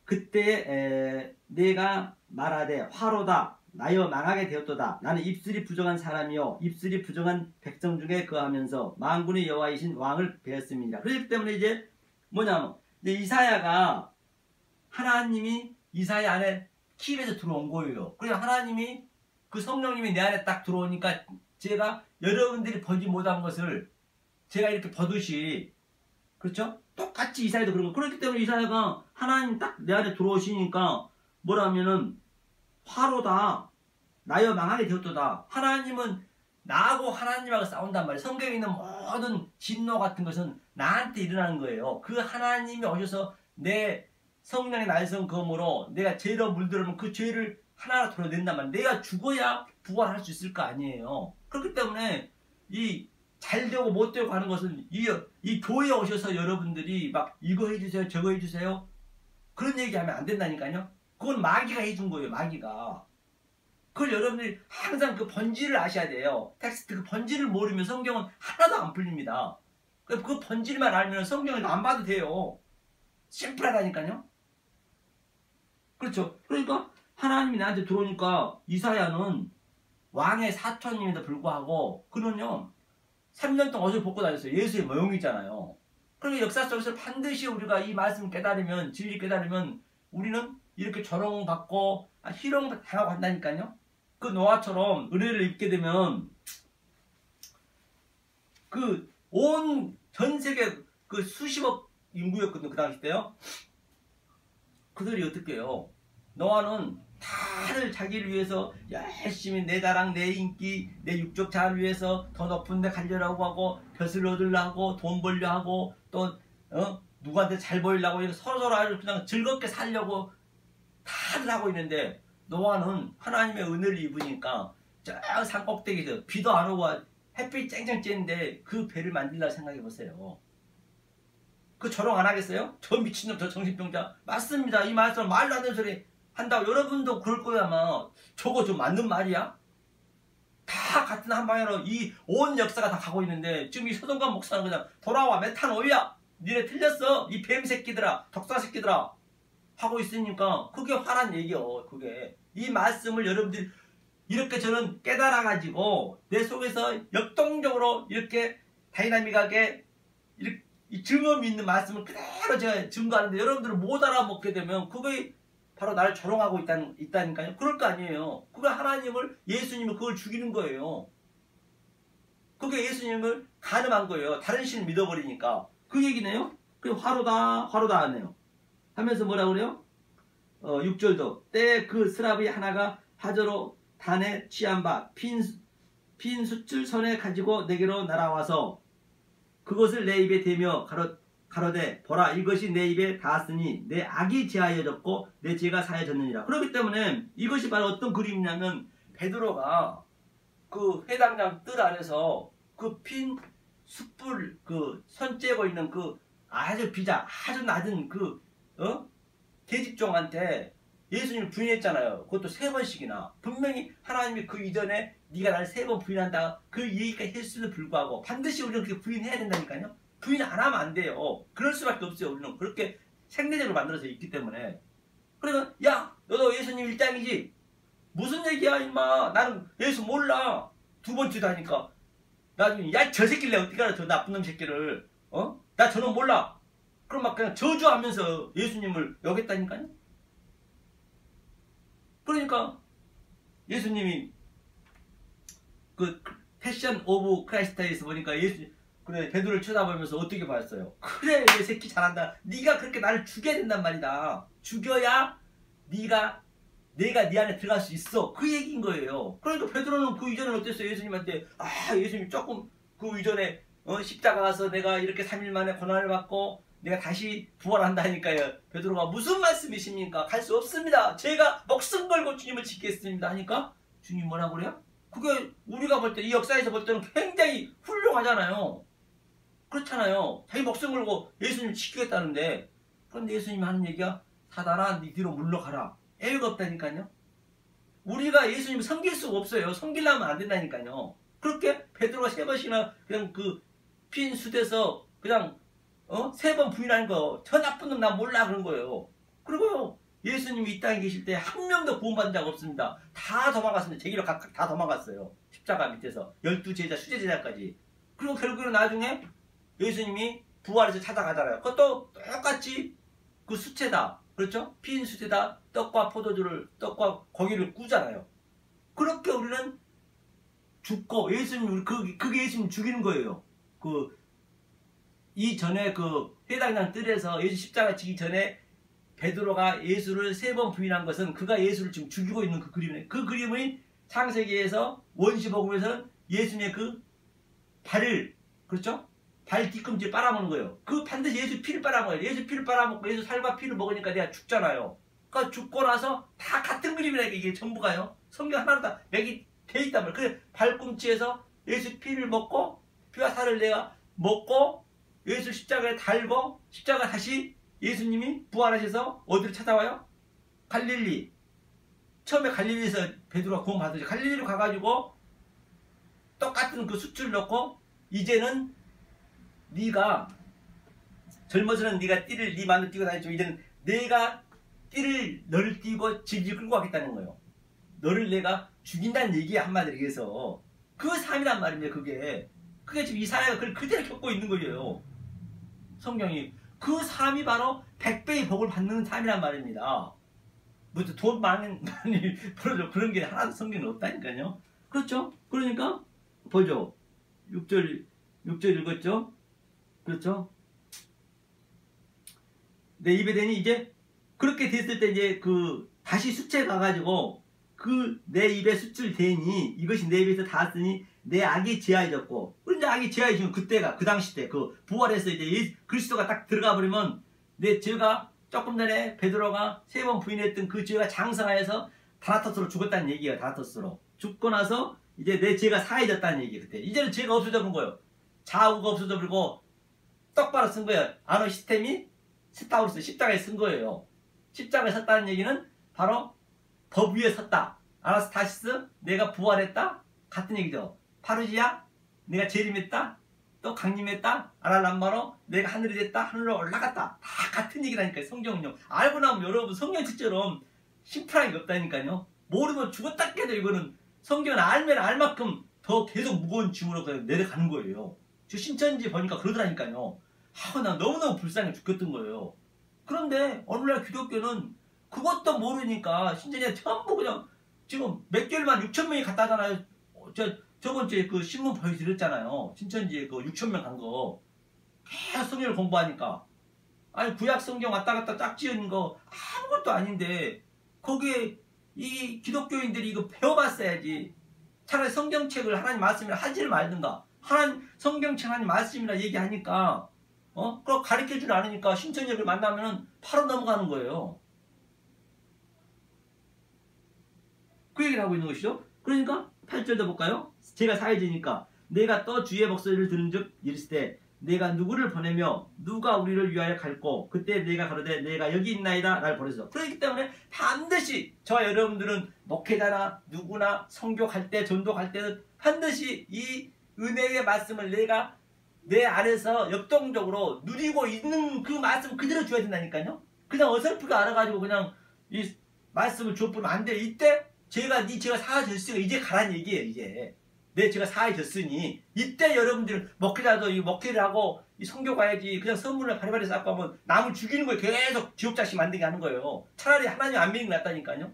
그때 내가 말하되 화로다 나여 망하게 되었도다. 나는 입술이 부정한 사람이요 입술이 부정한 백성 중에 거하면서 만군의 여호와이신 왕을 배웠습니다. 그렇기 때문에 이제 뭐냐면 이제 이사야가 하나님이 이사야 안에 킵에서 들어온 거예요. 그래서 하나님이 그 성령님이 내 안에 딱 들어오니까 제가 여러분들이 보지 못한 것을 제가 이렇게 보듯이, 그렇죠? 똑같이 이사야도 그런 거. 그렇기 때문에 이사야가 하나님 딱 내 안에 들어오시니까 뭐라 하면은 화로다 나여 망하게 되었도다. 하나님은 나하고 하나님하고 싸운단 말이에요. 성경에 있는 모든 진노 같은 것은 나한테 일어나는 거예요. 그 하나님이 오셔서 내 성령의 날성 검으로 내가 죄로 물들으면 그 죄를 하나하나 돌아낸단 말이에요. 내가 죽어야 부활할 수 있을 거 아니에요. 그렇기 때문에 이 잘 되고 못 되고 하는 것은 이 교회에 오셔서 여러분들이 막 이거 해주세요 저거 해주세요 그런 얘기하면 안 된다니까요. 그건 마귀가 해준 거예요. 마귀가. 그걸 여러분들이 항상 그 본질을 아셔야 돼요. 텍스트 그 본질을 모르면 성경은 하나도 안 풀립니다. 그 본질만 알면 성경을 안 봐도 돼요. 심플하다니까요. 그렇죠. 그러니까 하나님이 나한테 들어오니까 이사야는 왕의 사촌임에도 불구하고 그는요 3년 동안 옷을 벗고 다녔어요. 예수의 모형이잖아요. 그러니까 역사 속에서 반드시 우리가 이 말씀을 깨달으면, 진리 깨달으면 우리는 이렇게 조롱받고 희롱 당하고 한다니까요. 그 노아처럼 은혜를 입게 되면 그 온 전 세계 그 수십억 인구였거든요. 그 당시 때요. 그들이 어떻게 해요? 노아는 다들 자기를 위해서 열심히 내 자랑, 내 인기, 내 육적 자아를 위해서 더 높은 데 가려고 하고 벼슬 얻으려고 하고 돈 벌려 하고 또 누구한테 잘 보이려고 서로서로 아주 그냥 즐겁게 살려고 다들 하고 있는데 노아는 하나님의 은혜를 입으니까 저 산 꼭대기에서 비도 안 오고 햇빛 쨍쨍 쬐는데 그 배를 만들려고 생각해 보세요. 그 조롱 안 하겠어요? 저 미친놈 저 정신병자. 맞습니다. 이 말씀 말도 안 되는 소리 한다고 여러분도 그럴 거야 아마. 저거 좀 맞는 말이야? 다 같은 한 방향으로 이 온 역사가 다 가고 있는데 지금 이 서동관 목사는 그냥 돌아와 메탄오이야 니네 틀렸어 이 뱀 새끼들아 독사 새끼들아 하고 있으니까 그게 화난 얘기요. 그게 이 말씀을 여러분들이 이렇게 저는 깨달아 가지고 내 속에서 역동적으로 이렇게 다이나믹하게 이렇게 이 증언이 있는 말씀을 그대로 제가 증거하는데 여러분들은 못 알아먹게 되면 그게 바로 나를 조롱하고 있다니까요. 그럴 거 아니에요. 그게 하나님을 예수님을 그걸 죽이는 거예요. 그게 예수님을 간음한 거예요. 다른 신을 믿어버리니까. 그 얘기네요. 그 화로다 화로다 하네요. 하면서 뭐라 그래요? 6절도 때 그 스라브의 하나가 하저로 단에 취한 바 핀 숫줄 손에 가지고 내게로 날아와서 그것을 내 입에 대며 가로되 보라 이것이 내 입에 닿았으니 내 악이 제하여졌고 내 죄가 사해졌느니라. 그렇기 때문에 이것이 바로 어떤 그림이냐면 베드로가 그 회당장 뜰 안에서 그 핀 숯불 그 손 째고 있는 그 아주 비자 아주 낮은 그 계집종한테 예수님을 부인했잖아요. 그것도 3번씩이나. 분명히 하나님이 그 이전에 네가 나를 3번 부인한다 그 얘기까지 했음에도 불구하고 반드시 우리는 그렇게 부인해야 된다니까요. 부인 안 하면 안 돼요. 그럴 수밖에 없어요. 우리는 그렇게 생리적으로 만들어져 있기 때문에. 그러면 야 너도 예수님 일장이지? 무슨 얘기야 임마. 나는 예수 몰라. 2번째도 하니까 나중에 야 저 새끼를 내가 어떻게 알아 저 나쁜 놈 새끼를. 나 저놈 몰라. 그럼 막 그냥 저주하면서 예수님을 여겼다니까요. 그러니까 예수님이 그 패션 오브 크라이스트에서 보니까 예수 그래 베드로를 쳐다보면서 어떻게 봤어요? 그래 이 새끼 잘한다. 네가 그렇게 나를 죽여야 된단 말이다. 죽여야 내가 네 안에 들어갈 수 있어. 그 얘기인 거예요. 그러니까 베드로는 그 이전에 어땠어요? 예수님한테 예수님 조금 그 이전에 십자가 가서 내가 이렇게 3일 만에 고난을 받고 내가 다시 부활한다니까요. 베드로가 무슨 말씀이십니까? 갈 수 없습니다. 제가 목숨 걸고 주님을 지키겠습니다 하니까 주님 뭐라고 그래요? 그게 우리가 볼 때 이 역사에서 볼 때는 굉장히 훌륭하잖아요. 그렇잖아요. 자기 목숨 걸고 예수님을 지키겠다는데 그런데 예수님이 하는 얘기가 사단아 네 뒤로 물러가라. 애가 없다니까요. 우리가 예수님을 섬길 수가 없어요. 섬기려면 안 된다니까요. 그렇게 베드로가 3번씩이나 그냥 그 핀 숯에서 그냥 3번 부인하는 거 저 나쁜 놈 나 몰라 그런 거예요. 그리고 예수님이 이 땅에 계실 때 한 명도 구원받은 자가 없습니다. 다 도망갔습니다. 제 길로 각각 다 도망갔어요. 십자가 밑에서 12제자 수제제자까지. 그리고 결국에는 나중에 예수님이 부활해서 찾아가잖아요. 그것도 똑같이 그 수채다. 그렇죠? 핀 수채다 떡과 포도주를 떡과 고기를 꾸잖아요. 그렇게 우리는 죽고 예수님 그게 예수님 죽이는 거예요. 이전에 회당장 뜰에서 예수 십자가 지기 전에 베드로가 예수를 3번 부인한 것은 그가 예수를 지금 죽이고 있는 그 그림이에요. 그 그림의 창세기에서 원시복음에서는 예수님의 그 발을, 그렇죠? 발 뒤꿈치를 빨아먹는 거예요. 그 반드시 예수 피를 빨아먹어요. 예수 피를 빨아먹고 예수 살과 피를 먹으니까 내가 죽잖아요. 그러니까 죽고 나서 다 같은 그림이라니까 이게 전부가요. 성경 하나로 다 맥이 돼 있단 말이에요. 그래 발꿈치에서 예수 피를 먹고 피와 살을 내가 먹고 예수 십자가에 달고 십자가 다시 예수님이 부활하셔서 어디로 찾아와요? 갈릴리. 처음에 갈릴리에서 베드로가 구원 받으죠. 갈릴리로 가가지고 똑같은 그 숫줄 넣고 이제는 네가 젊어서는 네가 띠를 네 마음대로 뛰고 다녔지만 이제는 내가 띠를 너를 띄고 질질 끌고 가겠다는 거예요. 너를 내가 죽인다는 얘기야 한마디로 얘기해서. 그 삶이란 말입니다. 그게 지금 이사야가 그걸 그대로 겪고 있는 거예요. 성경이. 그 삶이 바로 100배의 복을 받는 삶이란 말입니다. 뭐 돈 많이 벌어줘 그런 게 하나도 성경에 없다니까요. 그렇죠? 그러니까 보죠. 6절 읽었죠? 그렇죠? 내 입에 대니 이제 그렇게 됐을 때 이제 다시 수채 가가지고 내 입에 숫줄 대니 이것이 내 입에서 닿았으니 내 악이 제하여졌고. 그런데 악이 제하여지면 그때가 그 당시 때 부활해서 이제 그리스도가 딱 들어가 버리면 내 죄가 조금 전에 베드로가 3번 부인했던 그 죄가 장성하여서 다나토스로 죽었다는 얘기예요. 다나토스로 죽고 나서 이제 내 죄가 사해졌다는 얘기예요. 그때 이제는 죄가 없어져 버린 거예요. 좌우가 없어져 버리고 똑바로 쓴 거예요. 아노 시스템이 스타우루스 십자가에 쓴 거예요. 십자가에 섰다는 얘기는 바로 법 위에 섰다. 아나스타시스 내가 부활했다. 같은 얘기죠. 파루지야 내가 재림했다. 또 강림했다. 아랄람마로 내가 하늘이 됐다. 하늘로 올라갔다. 다 같은 얘기라니까요. 성경은요. 알고 나면 여러분 성경책처럼 심플한 게 없다니까요. 모르면 죽었다 깨도 이거는 성경은 알면 알만큼 더 계속 무거운 짐으로 그냥 내려가는 거예요. 저 신천지 보니까 그러더라니까요. 나 너무너무 불쌍해 죽겠던 거예요. 그런데 오늘날 기독교는 그것도 모르니까 신천지가 전부 그냥 지금 몇 개월만 6,000명이 갔다 하잖아요. 저번 주에 그 신문 보여드렸잖아요. 신천지에 6,000명 간 거. 계속 성경을 공부하니까. 아니 구약 성경 왔다 갔다 짝지은 거 아무것도 아닌데 거기에 이 기독교인들이 이거 배워봤어야지. 차라리 성경책을 하나님 말씀이라 하지를 말든가. 성경책 하나님 말씀이라 얘기하니까 그거 가르쳐주지 않으니까 신천지를 만나면은 바로 넘어가는 거예요. 그 얘기를 하고 있는 것이죠. 그러니까 8절도 볼까요? 제가 사해지니까 내가 또 주의 목소리를 들은 즉 이르시되 내가 누구를 보내며 누가 우리를 위하여 갈고 그때 내가 가로되 내가 여기 있나이다 날 보내소서. 그렇기 때문에 반드시 저와 여러분들은 목회자나 누구나 성교할 때 전도할 때는 반드시 이 은혜의 말씀을 내가 내 안에서 역동적으로 누리고 있는 그 말씀 그대로 줘야 된다니까요. 그냥 어설프게 알아가지고 그냥 이 말씀을 줘보면 안 돼. 이때 네 죄가 사해졌으니까 이제 가란 얘기예요. 이제 내 죄가 사해졌으니 이때 여러분들 목회자도 이 목회를 하고 이 성교 가야지. 그냥 선물을 바리바리 쌓고 하면 남을 죽이는 거예요. 계속 지옥자식 만들게 하는 거예요. 차라리 하나님 안 믿는 게 낫다니까요.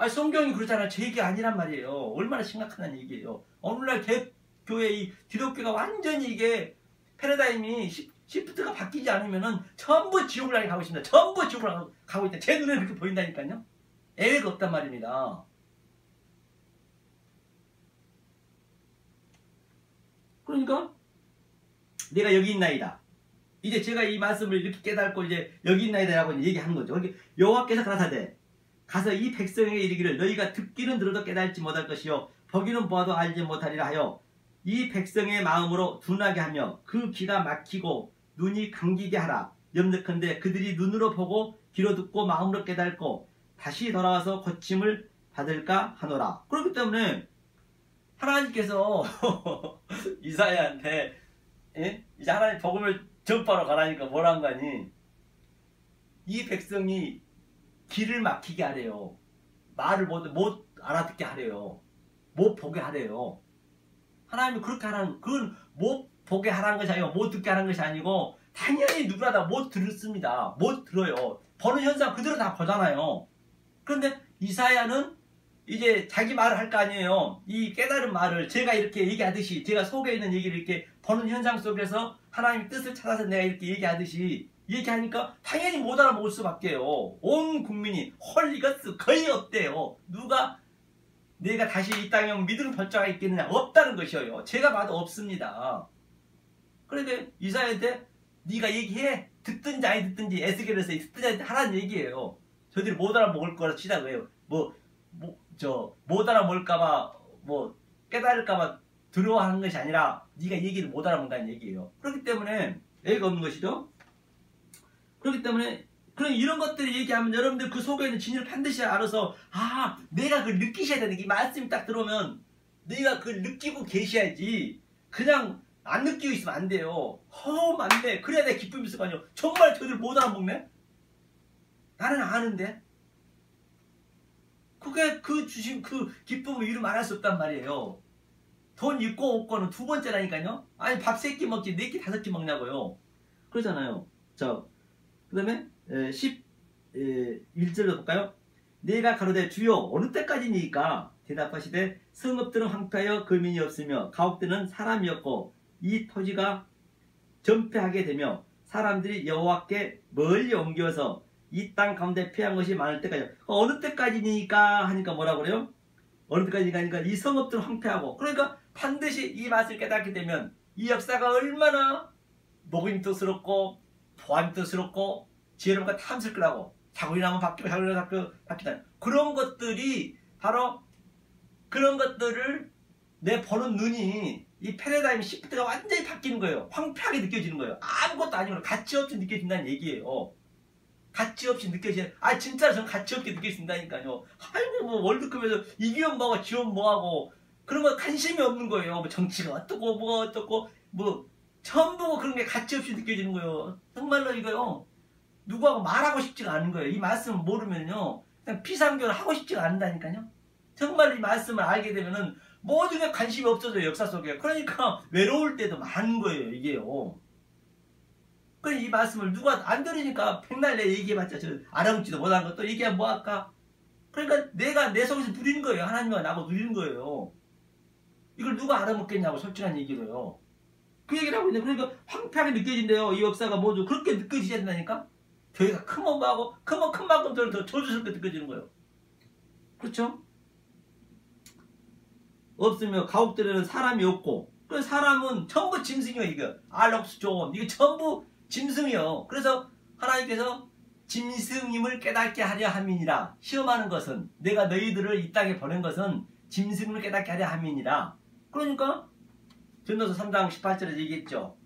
성경이 그렇잖아요. 제 얘기 아니란 말이에요. 얼마나 심각한 얘기예요. 오늘날 교회 이 기독교가 완전히 이게 패러다임이 시프트가 바뀌지 않으면은 전부 지옥을 향해 가고 있습니다. 전부 지옥을 가고 있다. 제 눈에 그렇게 보인다니까요. 예외가 없단 말입니다. 그러니까 내가 여기 있나이다. 이제 제가 이 말씀을 이렇게 깨닫고 이제 여기 있나이다 라고 얘기하는 거죠. 그러니까 여호와께서 가라사대 가서 이 백성에게 이르기를 너희가 듣기는 들어도 깨달지 못할 것이요 보기는 보아도 알지 못하리라 하여 이 백성의 마음으로 둔하게 하며 그 귀가 막히고 눈이 감기게 하라. 염려컨대 그들이 눈으로 보고 귀로 듣고 마음으로 깨닫고 다시 돌아와서 고침을 받을까 하노라. 그렇기 때문에 하나님께서 이사야한테 이제 하나님 복음을 전파로 가라니까 뭐란 거니? 이 백성이 귀를 막히게 하래요. 말을 못 알아듣게 하래요. 못 보게 하래요. 하나님이 그렇게 하라는, 그건 못 보게 하라는 것이 아니고 못 듣게 하라는 것이 아니고 당연히 누구나 다 못 듣습니다. 못 들어요. 보는 현상 그대로 다 보잖아요. 그런데 이사야는 이제 자기 말을 할 거 아니에요. 이 깨달은 말을 제가 이렇게 얘기하듯이, 제가 속에 있는 얘기를 이렇게 보는 현상 속에서 하나님의 뜻을 찾아서 내가 이렇게 얘기하듯이 얘기하니까 당연히 못 알아먹을 수밖에요. 온 국민이 헐 이것은 거의 없대요. 누가 내가 다시 이 땅에 오면 믿음을 볼 자가 있겠느냐? 없다는 것이에요. 제가 봐도 없습니다. 그런데 이사야한테 네가 얘기해. 듣든지 아니 듣든지 에스겔에서 듣든지 하라는 얘기예요. 저들이 못 알아먹을 거라 치자고 해요. 못 알아먹을까봐 깨달을까봐 두려워하는 것이 아니라 네가 얘기를 못 알아먹는다는 얘기예요. 그렇기 때문에 애가 없는 것이죠. 그렇기 때문에 그럼 이런 것들을 얘기하면 여러분들 그 속에 있는 진리를 반드시 알아서 내가 그걸 느끼셔야 되는 게, 이 말씀이 딱 들어오면 내가 그걸 느끼고 계셔야지 그냥 안 느끼고 있으면 안 돼요. 맞네. 그래야 내 기쁨이 있을 거 아니에요. 정말 저들 못 알아먹네? 나는 아는데. 그게 그 주신 그 기쁨을 이루 말할 수 없단 말이에요. 돈 있고 없고는 두 번째라니까요. 아니 밥 3끼 먹지 4끼 5끼 먹냐고요. 그러잖아요. 자, 그 다음에 11절로 볼까요? 내가 가로되 주여 어느 때까지니까 대답하시되 성읍들은 황폐하여 거민이 없으며 가옥들은 사람이 없고 이 토지가 전폐하게 되며 사람들이 여호와께 멀리 옮겨서 이 땅 가운데 피한 것이 많을 때까지. 어느 때까지니까 하니까 뭐라 그래요? 어느 때까지니까 하니까 이 성읍들은 황폐하고, 그러니까 반드시 이 맛을 깨닫게 되면 이 역사가 얼마나 목임도스럽고 보안도스럽고 지혜롭고 탐스럽 거라고. 자고 일어나면 바뀌고 자고 일어나면 바뀌다. 그런 것들이 바로 그런 것들을 내 보는 눈이 이 패러다임 시프트가 완전히 바뀌는 거예요. 황폐하게 느껴지는 거예요. 아무것도 아니고 가치 없이 느껴진다는 얘기예요. 가치 없이 느껴지는, 진짜로 저는 가치 없게 느껴진다니까요. 아이고 월드컵에서 이기면 뭐하고 지면 뭐하고 그런 거 관심이 없는 거예요. 정치가 어떻고 뭐가 어떻고 전부 그런 게 가치 없이 느껴지는 거예요. 정말로 이거요. 누구하고 말하고 싶지가 않은 거예요. 이 말씀을 모르면요. 그냥 피상교를 하고 싶지가 않는다니까요. 정말 이 말씀을 알게 되면은 모든 게 관심이 없어져요. 역사 속에. 그러니까 외로울 때도 많은 거예요. 이게요. 그래 이 말씀을 누가 안 들으니까 백날 내 얘기해봤자 저 알아먹지도 못한 것도 얘기하면 뭐할까? 그러니까 내가 내 속에서 누리는 거예요. 하나님과 나하고 누리는 거예요. 이걸 누가 알아먹겠냐고, 솔직한 얘기로요. 그 얘기를 하고 있는데, 그러니까 황폐하게 느껴진대요. 이 역사가 모두 그렇게 느껴지셔야 된다니까. 저희가 크면 뭐하고 크면 큰 만큼 더 저주스럽게 느껴지는 거예요. 그렇죠? 없으며 가옥들에는 사람이 없고, 그 사람은 전부 짐승이요. 이거 알록스 존 이거 전부 짐승이요. 그래서 하나님께서 짐승임을 깨닫게 하려 함이니라. 시험하는 것은, 내가 너희들을 이 땅에 보낸 것은 짐승임을 깨닫게 하려 함이니라. 그러니까 전도서 3장 18절에 얘기했죠.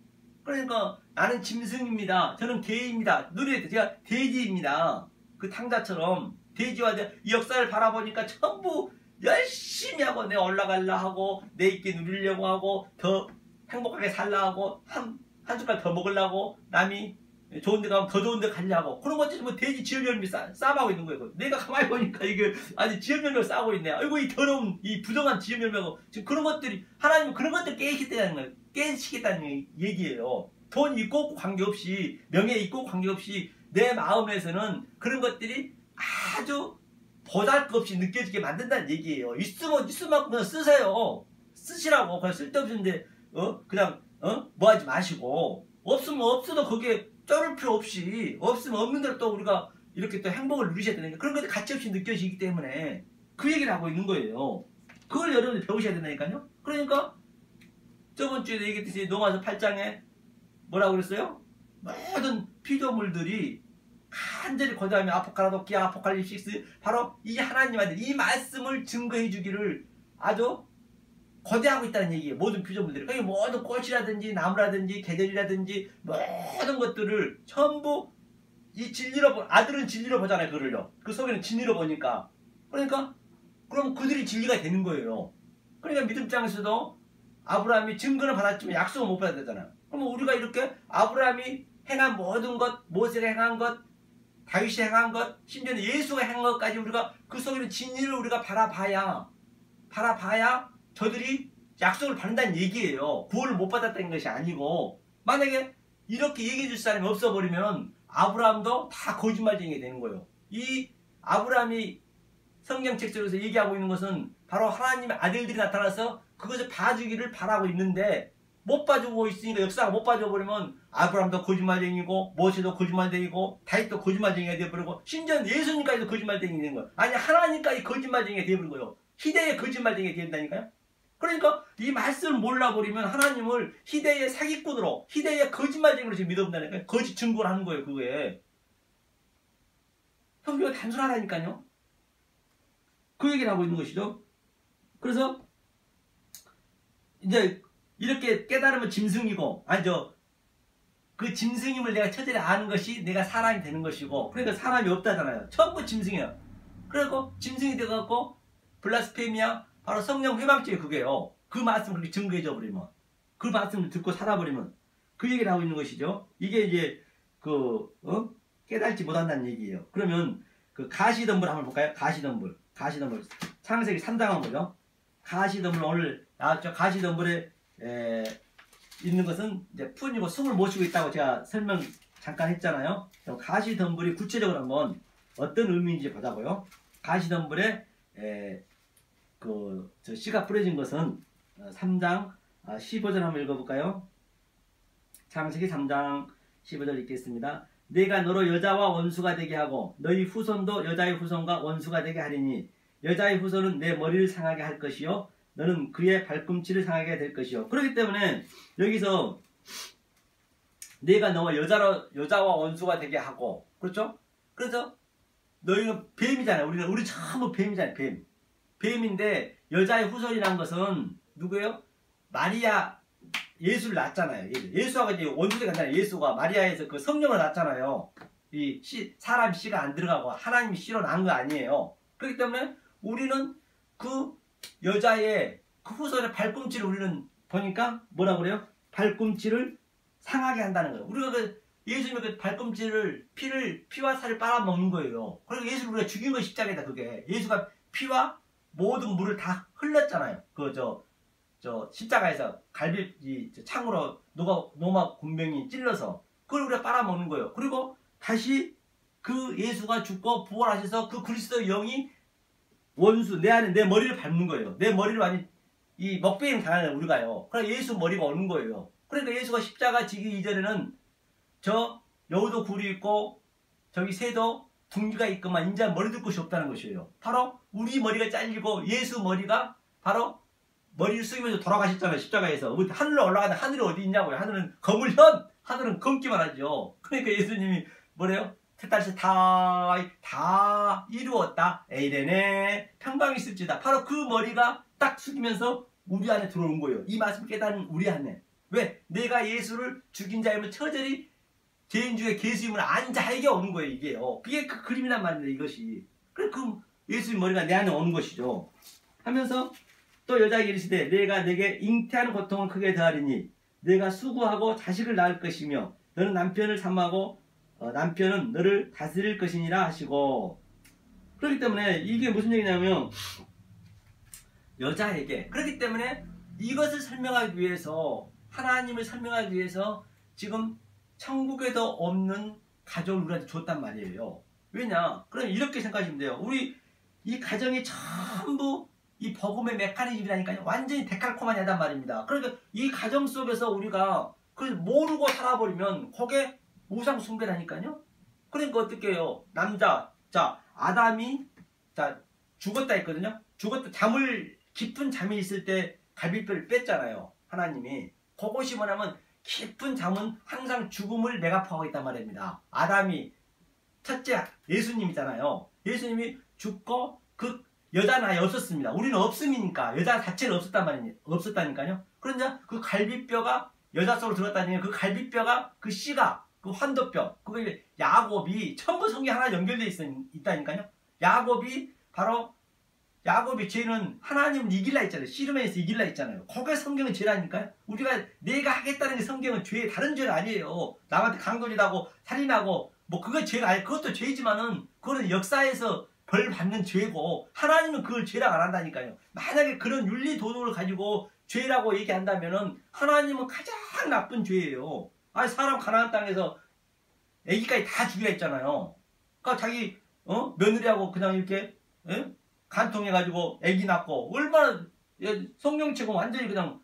그러니까 나는 짐승입니다. 저는 개입니다. 누리에 제가 돼지입니다. 그 탕자처럼 돼지와 이 역사를 바라보니까 전부 열심히 하고 내가 올라가려 하고 내 있게 누리려고 하고 더 행복하게 살려 하고 한 숟갈 더 먹으려고, 남이 좋은 데 가면 더 좋은 데 가려고, 그런 것들이 뭐 돼지 지연열매 싸움하고 있는 거예요. 내가 가만히 보니까 이게 아주 지연열매를 싸우고 있네. 아이고 이 더러운 이 부정한 지연열매고, 지금 그런 것들이 하나님은 그런 것들 깨시겠다는 거예요. 깨시겠다는 얘기예요. 돈 있고 없고 관계없이, 명예 있고 관계없이 내 마음에서는 그런 것들이 아주 보잘것없이 느껴지게 만든다는 얘기예요. 있으면 있을 만큼 그냥 쓰세요. 쓰시라고. 그냥 쓸데없는데 그냥 뭐 하지 마시고, 없으면 없어도 거기에 쩔을 필요 없이, 없으면 없는 대로 또 우리가 이렇게 또 행복을 누리셔야 되니까, 그런 것들이 가치없이 느껴지기 때문에 그 얘기를 하고 있는 거예요. 그걸 여러분들 배우셔야 된다니까요. 그러니까 저번 주에 얘기했듯이 로마서 8장에 뭐라고 그랬어요? 모든 피조물들이 간절히 거대하며 아포카라도키아 아포칼립시스, 바로 이 하나님한테 이 말씀을 증거해 주기를 아주 거대하고 있다는 얘기예요. 모든 피조물들이. 그러니까 모든 꽃이라든지 나무라든지 계절이라든지 모든 것들을 전부 이 진리로 아들은 진리로 보잖아요. 그를요. 그 속에는 진리로 보니까. 그러니까 그럼 그들이 진리가 되는 거예요. 그러니까 믿음장에서도 아브라함이 증거는 받았지만 약속은 못 받았잖아요. 그럼 우리가 이렇게 아브라함이 행한 모든 것, 모세가 행한 것, 다윗이 행한 것, 심지어는 예수가 행한 것까지 우리가 그 속에는 진리를 우리가 바라봐야 저들이 약속을 받는다는 얘기예요. 구원을 못 받았다는 것이 아니고, 만약에 이렇게 얘기해 줄 사람이 없어버리면 아브라함도 다 거짓말쟁이가 되는 거예요. 이 아브라함이 성경책 속에서 얘기하고 있는 것은 바로 하나님의 아들들이 나타나서 그것을 봐주기를 바라고 있는데 못 봐주고 있으니까 역사가 못 봐줘 버리면 아브라함도 거짓말쟁이고 모세도 거짓말쟁이고 다윗도 거짓말쟁이가 되어버리고 심지어 예수님까지도 거짓말쟁이가 되는 거예요. 아니 하나님까지 거짓말쟁이가 되어버린 거예요. 희대의 거짓말쟁이가 된다니까요. 그러니까 이 말씀을 몰라버리면 하나님을 희대의 사기꾼으로 희대의 거짓말쟁이로 지금 믿어본다니까요. 거짓 증거를 하는 거예요. 그거에. 성경이 단순하다니까요. 그 얘기를 하고 있는 것이죠. 그래서 이제 이렇게 깨달으면 짐승이고 그 짐승임을 내가 처절히 아는 것이 내가 사람이 되는 것이고 그러니까 사람이 없다잖아요. 전부 짐승이에요. 그리고 짐승이 돼갖고 블라스페미아 바로 성령 회방죄 그게요. 그 말씀을 그렇게 증거해줘 버리면 그 말씀을 듣고 살아버리면 그 얘기를 하고 있는 것이죠. 이게 이제 깨달지 못한다는 얘기예요. 그러면 그 가시덤불 한번 볼까요? 가시덤불 창세기 3장 한번 보죠. 가시덤불 오늘 나왔죠. 가시덤불에 있는 것은 이제 푼이고 숨을 못 쉬고 있다고 제가 설명 잠깐 했잖아요. 가시덤불이 구체적으로 한번 어떤 의미인지 보자고요. 가시덤불에 저 씨가 뿌려진 것은 3장 15절 한번 읽어볼까요? 창세기 3장 15절 읽겠습니다. 내가 너로 여자와 원수가 되게 하고 너희 후손도 여자의 후손과 원수가 되게 하리니 여자의 후손은 내 머리를 상하게 할 것이요 너는 그의 발꿈치를 상하게 될 것이요. 그렇기 때문에 여기서 내가 너와 여자와 원수가 되게 하고 그렇죠? 그래서 너희는 뱀이잖아요. 우리 전부 뱀이잖아요. 뱀인데 여자의 후손이라는 것은 누구예요? 마리아 예수를 낳았잖아요. 예수가 이제 원수가 아니라 예수가 마리아에서 그 성령을 낳았잖아요. 사람 씨가 안 들어가고 하나님이 씨로 낳은 거 아니에요. 그렇기 때문에 우리는 그 여자의 그 후손의 발꿈치를 우리는 보니까 뭐라 그래요? 발꿈치를 상하게 한다는 거예요. 우리가 예수님의 그 발꿈치를 피와 살을 빨아먹는 거예요. 그리고 예수를 우리가 죽인 거 십자가에다 그게 예수가 피와 모든 물을 다 흘렸잖아요. 십자가에서 창으로 노마 군병이 찔러서 그걸 우리가 빨아먹는 거예요. 그리고 다시 그 예수가 죽고 부활하셔서 그 그리스도의 영이 원수 내 안에 내 머리를 밟는 거예요. 내 머리를 완전 이 먹배임 당하는 우리가요. 그러니까 예수 머리가 오는 거예요. 그러니까 예수가 십자가 지기 이전에는 저 여우도 굴이 있고 저기 새도 둥지가 있고만 이제 머리 둘 곳이 없다는 것이에요. 바로 우리 머리가 잘리고 예수 머리가 바로 머리를 숙이면서 돌아가셨잖아요. 십자가에서. 하늘로 올라가는데 하늘이 어디 있냐고요. 하늘은 거물현. 하늘은 검기만 하죠. 그러니까 예수님이 뭐래요? 태탈시 다 이루었다. 에이레네 평강이 있을지다. 바로 그 머리가 딱 숙이면서 우리 안에 들어온 거예요. 이 말씀을 깨달은 우리 안에. 왜? 내가 예수를 죽인 자임을 처절히 죄인 중에 계수임을 안 자에게 오는 거예요. 이게요. 그게 그 그림이란 말입니다. 이것이. 그래 그 예수의 머리가 내 안에 오는 것이죠. 하면서 또 여자에게 이르시되 내가 내게 잉태하는 고통을 크게 더하리니 내가 수고하고 자식을 낳을 것이며 너는 남편을 삼하고 남편은 너를 다스릴 것이니라 하시고 그렇기 때문에 이게 무슨 얘기냐면 여자에게 그렇기 때문에 이것을 설명하기 위해서 하나님을 설명하기 위해서 지금 천국에도 없는 가족을 우리한테 줬단 말이에요. 왜냐? 그럼 이렇게 생각하시면 돼요. 우리 이 가정이 전부 이 복음의 메커니즘이라니까요. 완전히 데칼코마니하단 말입니다. 그러니까 이 가정 속에서 우리가 그걸 모르고 살아버리면 그게 우상 숭배라니까요. 그러니까 어떻게 해요? 아담이 죽었다 했거든요. 죽었다 깊은 잠이 있을 때 갈비뼈를 뺐잖아요. 하나님이. 그것이 뭐냐면 깊은 잠은 항상 죽음을 매가포하고 있단 말입니다. 아담이 첫째 예수님이잖아요. 예수님이 죽고 그 여자는 아예 없었습니다. 우리는 없음이니까 여자 자체는 없었다니까요. 그러냐 그 갈비뼈가 여자 속으로 들어갔다니 그 갈비뼈가 그 씨가 그 환도뼈 그게 야곱이 전부 성경 하나 연결되어 있다니까요. 야곱이 죄는 하나님을 이길라 했잖아요. 씨름에서 이길라 했잖아요. 거기에 성경은 죄라니까요. 우리가 내가 하겠다는 게 성경은 다른 죄가 아니에요. 남한테 강도질하고 살인하고 뭐 그거 죄가 아니 그것도 죄지만은 그거는 역사에서 벌 받는 죄고 하나님은 그걸 죄라고 안 한다니까요. 만약에 그런 윤리 도덕을 가지고 죄라고 얘기한다면은 하나님은 가장 나쁜 죄예요. 아니 사람 가나안 땅에서 애기까지 다 죽이라 했잖아요. 그러니까 자기 며느리하고 그냥 이렇게 간통해가지고 애기 낳고 얼마나 성경책은 완전히 그냥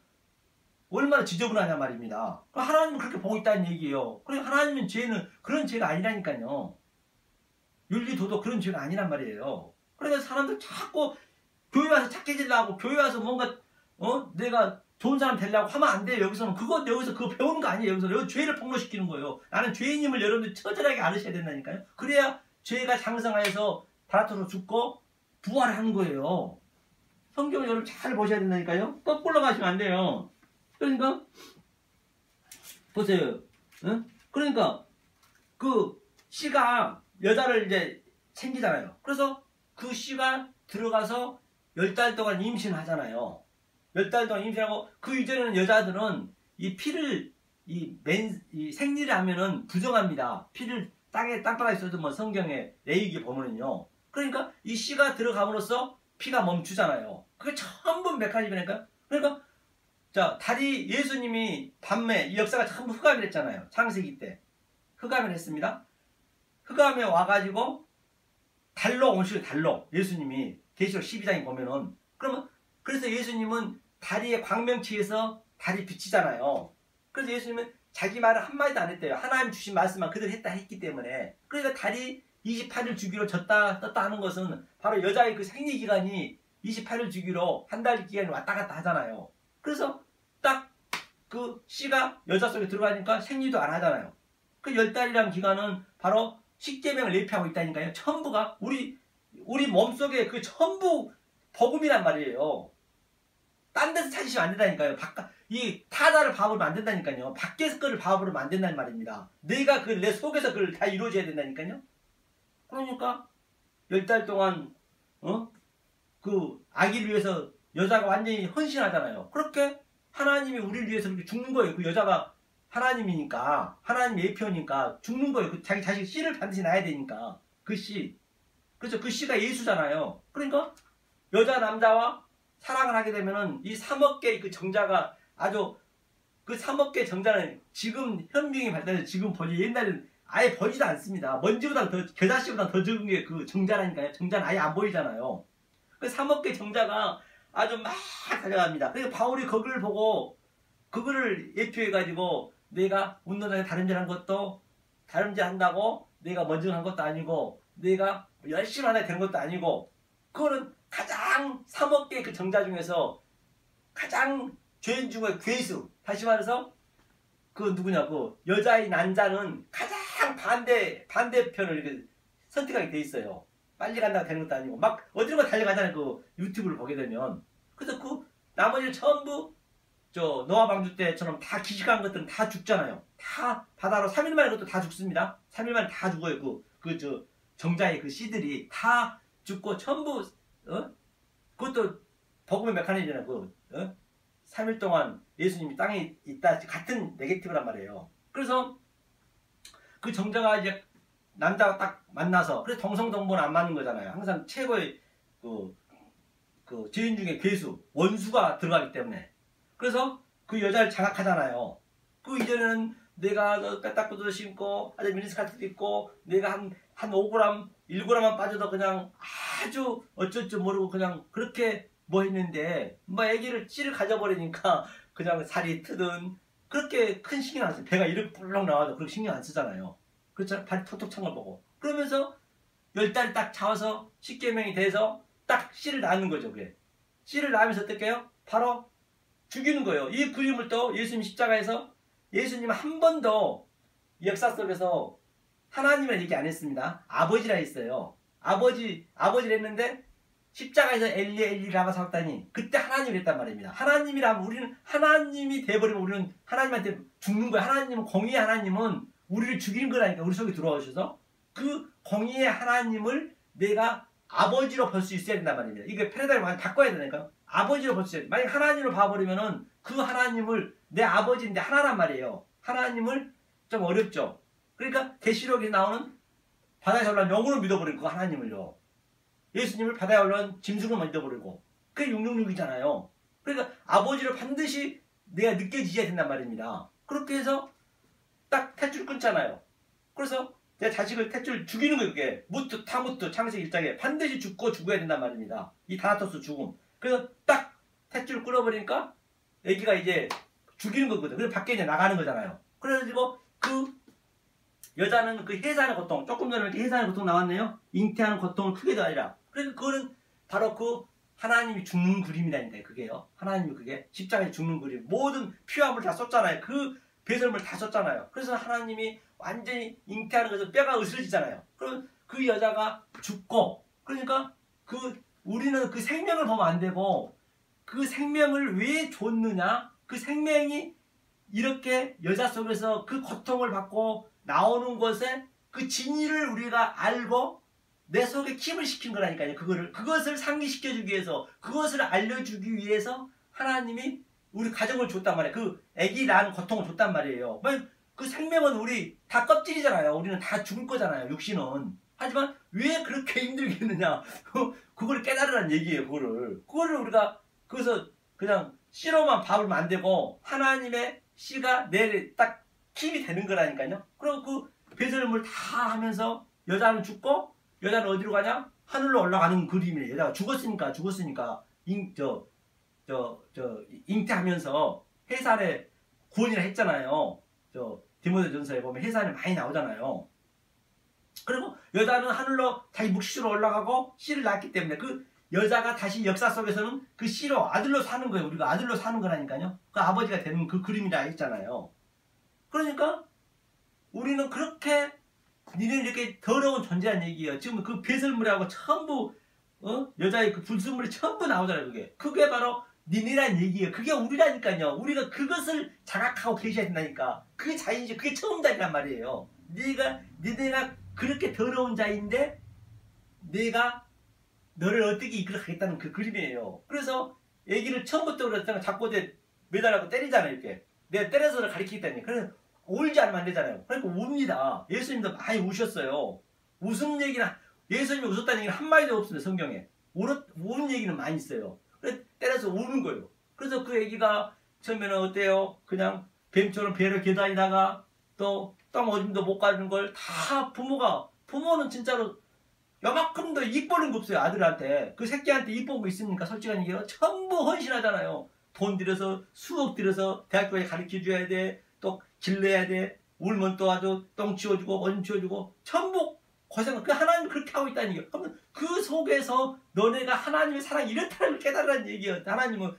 얼마나 지저분하냐 말입니다. 하나님은 그렇게 보고 있다는 얘기예요. 그러니까 하나님은 죄는 그런 죄가 아니라니까요. 윤리 도덕 그런 죄가 아니란 말이에요. 그러니까 사람들 자꾸 교회 와서 착해지려고 교회 와서 뭔가 내가 좋은 사람 되려고 하면 안 돼요. 여기서는 여기서 그거 배우는 거 아니에요. 여기 죄를 폭로시키는 거예요. 나는 죄인임을 여러분들 처절하게 알으셔야 된다니까요. 그래야 죄가 장성하여서 바라토로 죽고 부활을 하는 거예요. 성경을 여러분 잘 보셔야 된다니까요. 거꾸로 가시면 안 돼요. 그러니까 보세요. 응? 그러니까 그 씨가 여자를 이제 챙기잖아요. 그래서 그 씨가 들어가서 10달 동안 임신하잖아요. 10달 동안 임신하고 그 이전에는 여자들은 이 피를 이 생리를 하면은 부정합니다. 피를 땅바닥에 써도 뭐 성경에 레위기에 보면은요. 그러니까 이 씨가 들어감으로써 피가 멈추잖아요. 그게 전부 메커니즘이니까. 그러니까 자, 달이 예수님이 밤에 이 역사가 전부 흑암이 됐잖아요. 창세기 때. 흑암이 됐습니다. 흑암에 와가지고 달로 오시고 달로 예수님이 계시록 12장에 보면은 그러면 그래서 예수님은 다리의 광명치에서 달이 비치잖아요. 그래서 예수님은 자기 말을 한마디도 안 했대요. 하나님 주신 말씀만 그대로 했기 때문에. 그러니까 달이 28일 주기로 졌다 떴다 하는 것은 바로 여자의 그 생리기간이 28일 주기로 한 달 기간이 왔다 갔다 하잖아요. 그래서 딱 그 씨가 여자 속에 들어가니까 생리도 안 하잖아요. 그 10달이라는 기간은 바로 십계명을 내피하고 있다니까요. 전부가 우리 몸속에 그 전부 복음이란 말이에요. 딴 데서 찾으시면 안 된다니까요. 이 타다를 밥으로 만든다니까요. 밖에서 거를 밥으로 만든다는 말입니다. 내가 내 속에서 그걸 다 이루어져야 된다니까요. 그러니까 10달 동안 그 아기를 위해서 여자가 완전히 헌신하잖아요. 그렇게 하나님이 우리를 위해서 그렇게 죽는 거예요. 그 여자가 하나님이니까, 하나님의 예표니까 죽는 거예요. 그 자기 자식 씨를 반드시 낳아야 되니까. 그 씨. 그렇죠. 그 씨가 예수잖아요. 그러니까 여자 남자와 사랑을 하게 되면은 이 3억 개의 그 정자가 아주 그 3억 개의 정자는 지금 현명이 발달해서 지금 보지 옛날에는 아예 보이지도 않습니다. 먼지보다 더 겨자씨보다 더 적은 게 그 정자라니까요. 정자는 아예 안 보이잖아요. 그 3억 개 정자가 아주 막 달려갑니다. 그러니까 바울이 그걸 보고 그거를 예표해가지고 내가 운동장에 다름질한 것도 다름질 한다고 내가 먼저 한 것도 아니고 내가 열심히 하나 되는 것도 아니고 그거는 가장 3억 개의 그 정자 중에서 가장 죄인 중에 괴수 다시 말해서 그 누구냐 그 여자의 난자는 가장 반대편을 이렇게 선택하게 돼 있어요. 빨리 간다고 되는 것도 아니고 막 어디론가 달려가잖아요. 그 유튜브를 보게 되면. 그래서 그 나머지는 전부 저 노아 방주 때처럼 다 기식한 것들은 다 죽잖아요. 다 바다로 3일 만에 그것도 다 죽습니다. 3일 만에 다 죽어요. 저 정자의 그 씨들이 다 죽고 전부 그것도 복음의 메커니즘이잖아요. 3일 동안 예수님이 땅에 있다 같은 네게티브란 말이에요. 그래서 그 정자가 이제 남자가 딱 만나서 그래서 동성동보는 안 맞는 거잖아요. 항상 최고의 그 죄인 중에 괴수 원수가 들어가기 때문에 그래서 그 여자를 장악하잖아요. 그 이전에는 내가 빼딱구도 신고 아주 미니스커트도 입고 내가 한 5g 1g만 빠져도 그냥 아주 어쩔 줄 모르고 그냥 그렇게 뭐 했는데 뭐 애기를 씨를 가져버리니까 그냥 살이 트든 그렇게 큰 신경 안 써요. 배가 이렇게 불렁 나와도 그렇게 신경 안 쓰잖아요. 그렇죠? 발이 톡톡 찬 걸 보고 그러면서 10달이 딱 차워서 십계명이 돼서 딱 씨를 낳는 거죠. 그게 씨를 낳으면서 어떡해요? 바로 죽이는 거예요. 이 그림을 또 예수님 십자가에서 예수님은 한 번도 역사 속에서 하나님이라 얘기 안 했습니다. 아버지라 했어요. 아버지를 했는데 십자가에서 엘리 라마 사박다니 그때 하나님을 했단 말입니다. 하나님이라면 우리는 하나님이 돼버리면 우리는 하나님한테 죽는 거예요. 하나님은 공의의 하나님은 우리를 죽이는 거라니까. 우리 속에 들어오셔서 그 공의의 하나님을 내가 아버지로 볼 수 있어야 된단 말입니다. 이게 패러다임을 많이 바꿔야 되니까 아버지로 볼 수 있어야 돼. 만약 하나님으로 봐버리면은 그 하나님을 내 아버지인데 하나란 말이에요. 하나님을 좀 어렵죠. 그러니까 계시록에 나오는 바다에서 올라온 영으로 믿어버리고 그 하나님을요. 예수님을 바다에 올라온 짐승으로 믿어버리고 그게 666이잖아요. 그러니까 아버지를 반드시 내가 느껴지셔야 된단 말입니다. 그렇게 해서 딱 탯줄 끊잖아요. 그래서 내 자식을 탯줄 죽이는 거예요. 그게 무트 타무트 창세기 1장에 반드시 죽어야 된단 말입니다. 이 다나토스 죽음. 그래서 딱 탯줄 끊어버리니까 애기가 이제 죽이는 거거든. 그래서 밖에 이제 나가는 거잖아요. 그래가지고 그 여자는 그 해산의 고통, 조금 전에 이렇게 해산의 고통 나왔네요. 잉태하는 고통을 크게도 아니라. 그래서 그거는 바로 그 하나님이 죽는 그림이라니까요. 그게요. 하나님이 그게 십자가에 죽는 그림. 모든 피와 물 다 쏟잖아요. 그 배설물 다 쏟잖아요. 그래서 하나님이 완전히 잉태하는 것에서 뼈가 으스러지잖아요. 그럼 그 여자가 죽고, 그러니까 우리는 그 생명을 보면 안 되고 그 생명을 왜 줬느냐? 그 생명이 이렇게 여자 속에서 그 고통을 받고 나오는 것에 그 진리를 우리가 알고 내 속에 킵을 시킨 거라니까요. 그것을 상기시켜주기 위해서, 그것을 알려주기 위해서 하나님이 우리 가정을 줬단 말이에요. 그 아기 낳은 고통을 줬단 말이에요. 그 생명은 우리 다 껍질이잖아요. 우리는 다 죽을 거잖아요. 육신은. 하지만 왜 그렇게 힘들게 했느냐? 그걸 깨달으라는 얘기예요. 그거를 우리가 그래서 그냥 씨로만 밥을 만들고 하나님의 씨가 내 딱 킵이 되는 거라니까요. 그리고 그 배설물 다 하면서 여자는 죽고 여자는 어디로 가냐? 하늘로 올라가는 그림이에요. 여자가 죽었으니까 잉태하면서 해산에 구원이라 했잖아요. 디모데전서에 보면 해산에 많이 나오잖아요. 그리고 여자는 하늘로 자기 묵시로 올라가고 씨를 낳기 때문에 그 여자가 다시 역사 속에서는 그 씨로 아들로 사는 거예요. 우리가 아들로 사는 거라니까요. 그 아버지가 되는 그 그림이라 했잖아요. 그러니까 우리는 그렇게 니네 이렇게 더러운 존재란 얘기예요. 지금 그 배설물하고 전부 여자의 그 불순물이 전부 나오잖아요. 그게 바로 니네란 얘기예요. 그게 우리라니까요. 우리가 그것을 자각하고 계셔야 된다니까. 그게 자인지 그게 처음이란 말이에요. 니네가 그렇게 더러운 자인데 내가 너를 어떻게 이끌어가겠다는 그 그림이에요. 그래서 애기를 처음부터 그랬잖아. 자꾸 매달라고 때리잖아요. 이렇게 내가 때려서 가르치겠다니. 그래서 울지 않으면 안 되잖아요. 그러니까 웁니다. 예수님도 많이 우셨어요. 웃음 얘기나 예수님이 웃었다는 얘기는 한마디도 없습니다. 성경에. 우는 얘기는 많이 있어요. 그래서 때려서 우는 거예요. 그래서 그 애기가 처음에는 어때요? 그냥 뱀처럼 배를 기다리다가 또 똥 오줌도 못 가는 걸 다 부모는 진짜로 요만큼도 입 버는 거 없어요. 아들한테. 그 새끼한테 입 보고 있으니까 솔직한 얘기로 전부 헌신하잖아요. 돈 들여서 수억 들여서 대학교에 가르쳐줘야 돼. 또 길러야 돼. 울면 또 아주 똥 치워주고 오줌 치워주고 전부 고생을 그 하나님 그렇게 하고 있다는 얘기예요. 그러면 그 속에서 너네가 하나님의 사랑이 이렇다는 걸 깨달으라는 얘기예요. 하나님은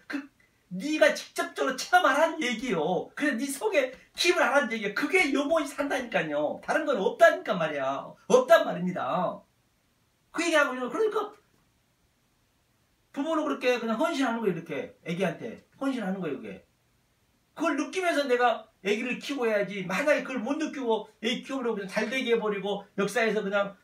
네가 직접적으로 체험하라는 얘기예요. 그래서 네 속에 킵을 하라는 얘기예요. 그게 영혼이 산다니까요. 다른 건 없다니까 말이야. 없단 말입니다. 그 얘기하고 있는 거. 그러니까 부모는 그렇게 그냥 헌신하는 거예요. 이렇게 애기한테 헌신하는 거예요. 그게. 그걸 느끼면서 내가 애기를 키우고 해야지. 만약에 그걸 못 느끼고 애기 키우려고 그냥 잘되게 해버리고 역사에서 그냥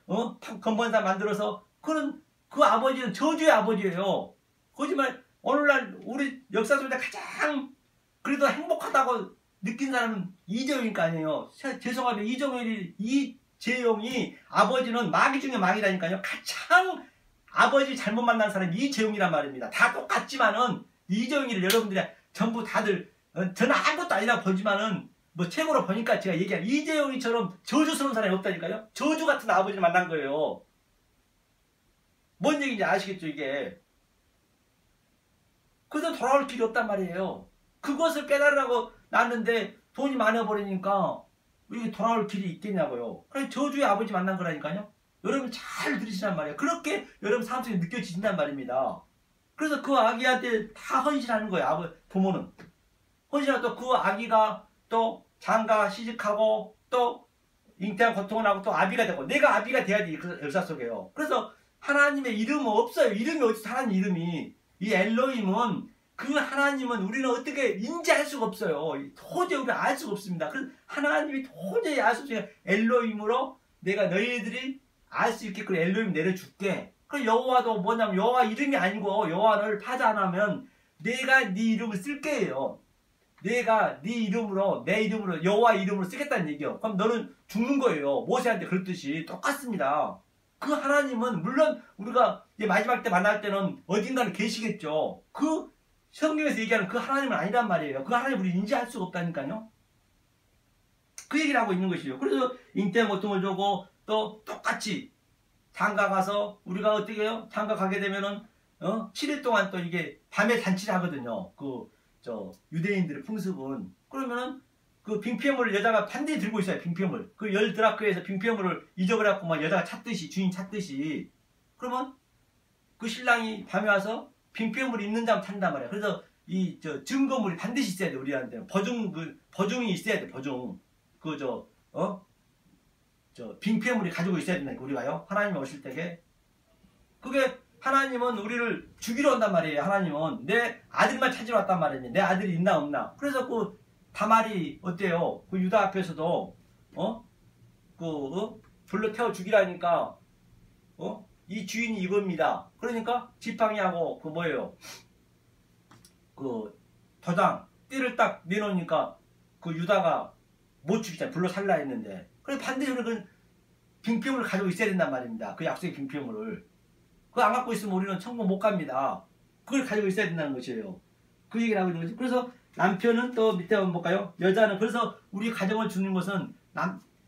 건반사 만들어서 그 아버지는 저주의 아버지예요. 거짓말. 오늘날 우리 역사 속에 가장 그래도 행복하다고 느낀 사람은 이재용이니까 아니에요. 죄송하면 이재용이 아버지는 마귀 중에 마귀라니까요. 가장 아버지 잘못 만난 사람이 이재용이란 말입니다. 다 똑같지만은 이재용이를 여러분들이 전부 다들 저는 아무것도 아니라고 보지만은 뭐 책으로 보니까 제가 얘기한 이재용이처럼 저주스러운 사람이 없다니까요. 저주 같은 아버지를 만난 거예요. 뭔 얘기인지 아시겠죠 이게. 그래서 돌아올 길이 없단 말이에요. 그것을 깨달으라고 낳았는데 돈이 많아버리니까 이게 돌아올 길이 있겠냐고요. 그래서 저주의 아버지 만난 거라니까요. 여러분 잘 들으시란 말이에요. 그렇게 여러분 삶 속에 느껴지신단 말입니다. 그래서 그 아기한테 다 헌신하는 거예요. 부모는. 헌신하고 또 그 아기가 또 장가 시집하고 또 잉태한 고통을 하고 또 아비가 되고 내가 아비가 돼야 돼. 그 역사 속에요. 그래서 하나님의 이름은 없어요. 이름이 어디서 하나님 이름이. 이 엘로힘은 그 하나님은 우리는 어떻게 인지할 수가 없어요. 도저히 우리가 알 수가 없습니다. 그래서 하나님이 도저히 알 수 없으니까 엘로힘으로 내가 너희들이 알 수 있게끔 엘로힘 내려줄게. 그 여호와도 뭐냐면 여호와 이름이 아니고 여호와를 파산하면 내가 네 이름을 쓸게요. 내가 네 이름으로 내 이름으로 여호와 이름으로 쓰겠다는 얘기요. 그럼 너는 죽는 거예요. 모세한테 그랬듯이 똑같습니다. 그 하나님은 물론 우리가 이제 마지막 때 만날 때는 어딘가는 계시겠죠. 그 성경에서 얘기하는 그 하나님은 아니란 말이에요. 그 하나님 우리 인지할 수가 없다니까요. 그 얘기를 하고 있는 것이죠. 그래서 잉태한 고통을 주고 또 똑같이 장가 가서 우리가 어떻게 해요? 장가 가게 되면은 7일 동안 또 이게 밤에 잔치를 하거든요. 유대인들의 풍습은. 그러면은 그 빙폐물을 여자가 반드시 들고 있어요. 빙폐물. 그 열 드라크에서 빙폐물을 잊어버렸고 막 여자가 찾듯이 주인 찾듯이. 그러면 그 신랑이 밤에 와서 빙폐물이 있는 잠 탄단 말이야. 그래서 증거물이 반드시 있어야 돼. 우리한테 버중이 있어야 돼. 버중. 빙폐물이 가지고 있어야 된다니까 우리가요. 하나님이 오실 때게. 그게 하나님은 우리를 죽이러 온단 말이에요. 하나님은 내 아들만 찾으러 왔단 말이에요. 내 아들이 있나 없나. 그래서 그 다말이 어때요? 그 유다 앞에서도 불러 태워 죽이라니까 이 주인이 이겁니다. 그러니까 지팡이하고 그 뭐예요? 그 도장 띠를 딱 내놓으니까 그 유다가 못 죽이잖아. 불러 살라 했는데. 그래서 반드시 우리는 빙표물을 가지고 있어야 된단 말입니다. 그 약속의 빙표물을. 그거 안 갖고 있으면 우리는 천국 못 갑니다. 그걸 가지고 있어야 된다는 것이에요. 그 얘기를 하고 있는 거지. 그래서 남편은 또 밑에 한번 볼까요? 여자는 그래서 우리 가정을 주는 것은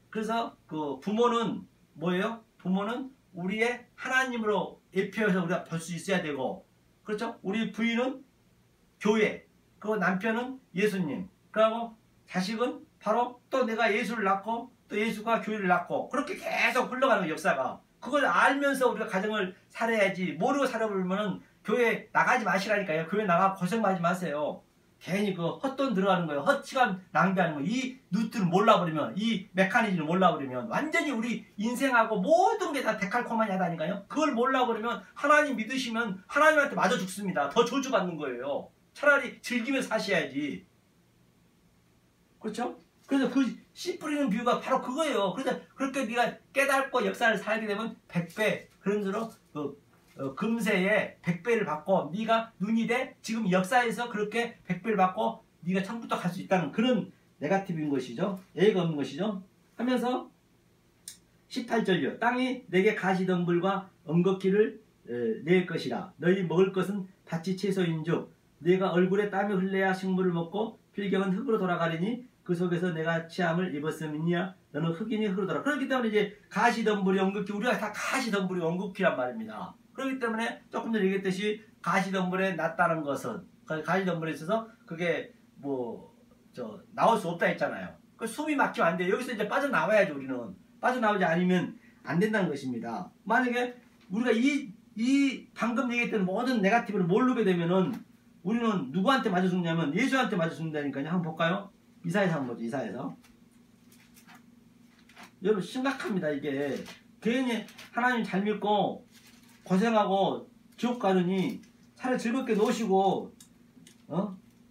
그래서 그 부모는 뭐예요? 부모는 우리의 하나님으로 예표해서 우리가 볼 수 있어야 되고, 그렇죠? 우리 부인은 교회, 그리고 남편은 예수님, 그리고 자식은 바로 또 내가 예수를 낳고 또 예수가 교회를 낳고 그렇게 계속 흘러가는 역사가. 그걸 알면서 우리가 가정을 살아야지. 모르고 살아보면은 교회 나가지 마시라니까요. 교회 나가 고생하지 마세요. 괜히 그 헛돈 들어가는 거예요. 헛시간 낭비하는 거예요. 이 루트를 몰라버리면, 이 메커니즘을 몰라버리면 완전히 우리 인생하고 모든 게 다 데칼코마니 하다니까요. 그걸 몰라버리면 하나님 믿으시면 하나님한테 맞아 죽습니다. 더 저주받는 거예요. 차라리 즐기면서 사셔야지. 그렇죠? 그래서 그 씨 뿌리는 비유가 바로 그거예요. 그래서 그렇게 네가 깨닫고 역사를 살게 되면 100배, 그런 식으로 금세에 100배를 받고 네가 눈이 돼 지금 역사에서 그렇게 100배를 받고 네가 천국도 갈 수 있다는 그런 네거티브인 것이죠. 예의가 없는 것이죠. 하면서 18절이요. 땅이 내게 가시덤불과 엉겅퀴를 낼 것이라. 너희 먹을 것은 밭이 채소인즉 내가 얼굴에 땀이 흘려야 식물을 먹고 필경은 흙으로 돌아가리니 그 속에서 내가 취함을 입었음이니야. 너는 흑인이 흙으로 돌아. 그렇기 때문에 이제 가시덤불이 엉겅퀴, 우리가 다 가시덤불이 엉겅퀴란 말입니다. 그렇기 때문에 조금 전에 얘기했듯이 가시덤불에 낫다는 것은, 가시덤불에 있어서 그게 나올 수 없다 했잖아요. 그 숨이 막히면 안 돼요. 여기서 이제 빠져나와야죠. 우리는 빠져나오지 않으면 안 된다는 것입니다. 만약에 우리가 이 방금 얘기했던 모든 네거티브를 모르게 되면은 우리는 누구한테 맞아 죽냐면 예수한테 맞아 죽는다니까요. 한번 볼까요? 이사야서 한번 보죠. 이사야서. 여러분 심각합니다. 이게 괜히 하나님 잘 믿고 고생하고 지옥 가느니 차라리 즐겁게 노시고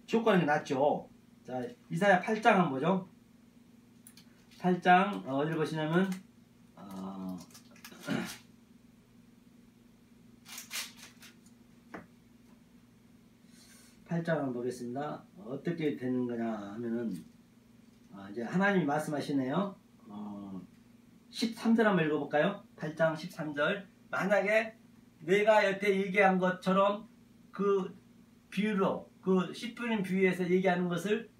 지옥 가는 게 낫죠. 자, 이사야 8장 한번 보죠. 8장 어디를 보시냐면 8장 한번 보겠습니다. 어떻게 되는 거냐 하면은 이제 하나님이 말씀하시네요. 13절 한번 읽어볼까요? 8장 13절. 만약에 내가 여태 얘기한 것처럼 그 비유로 그 씨 뿌리는 비유에서 얘기하는 것을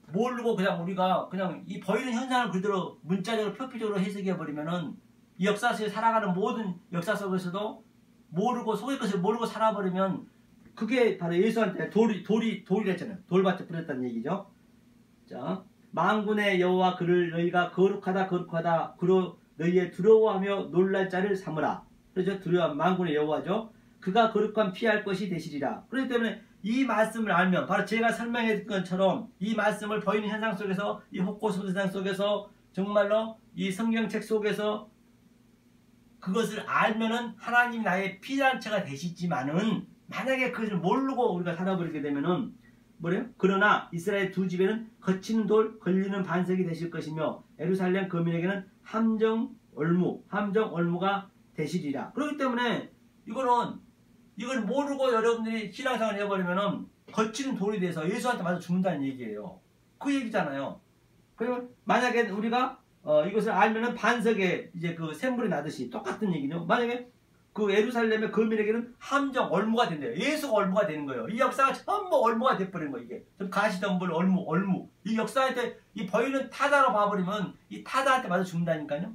모르고 그냥 우리가 그냥 이 보이는 현상을 그대로 문자적으로 표피적으로 해석해버리면은 이 역사 속에 살아가는 모든 역사 속에서도 모르고 속의 것을 모르고 살아버리면 그게 바로 예수한테 돌이랬잖아요. 돌밭에 뿌렸다는 얘기죠. 자, 만군의 여호와 그를 너희가 거룩하다 그로 너희의 두려워하며 놀랄 자를 삼으라. 그렇죠? 만군의 여호와죠. 그가 거룩한 피할 것이 되시리라. 그렇기 때문에 이 말씀을 알면 바로 제가 설명했던 것처럼 이 말씀을 보이는 현상 속에서 이 혹고소 세상 속에서 정말로 이 성경책 속에서 그것을 알면은 하나님 나의 피난처가 되시지만은 만약에 그것을 모르고 우리가 살아버리게 되면은 뭐래요? 그러나 이스라엘 두 집에는 거치는 돌 걸리는 반석이 되실 것이며 예루살렘 거민에게는 함정 올무가 되시리라. 그렇기 때문에 이걸 모르고 여러분들이 신앙생활을 해버리면은 거치는 돌이 돼서 예수한테 맞아 죽는다는 얘기예요. 그 얘기잖아요. 그리고 만약에 우리가 이것을 알면은 반석에 이제 그 샘물이 나듯이 똑같은 얘기죠. 만약에 그 예루살렘의 거민에게는 함정 얼무가 된대요. 예수가 얼무가 되는 거예요. 이 역사가 전부 얼무가 돼버린 거예요. 이게 좀 가시덤불 얼무. 이 역사한테 이 버인은 타자로 봐버리면 이 타자한테 맞아 죽는다니까요.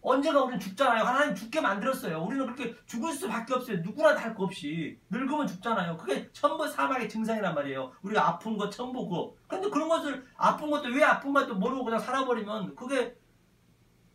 언젠가 우리는 죽잖아요. 하나님 죽게 만들었어요. 우리는 그렇게 죽을 수밖에 없어요. 누구나 다 할 거 없이. 늙으면 죽잖아요. 그게 전부 사망의 증상이란 말이에요. 우리가 아픈 거 전부 그거. 근데 그런 것을 아픈 것도 왜 아픈 것도 모르고 그냥 살아버리면 그게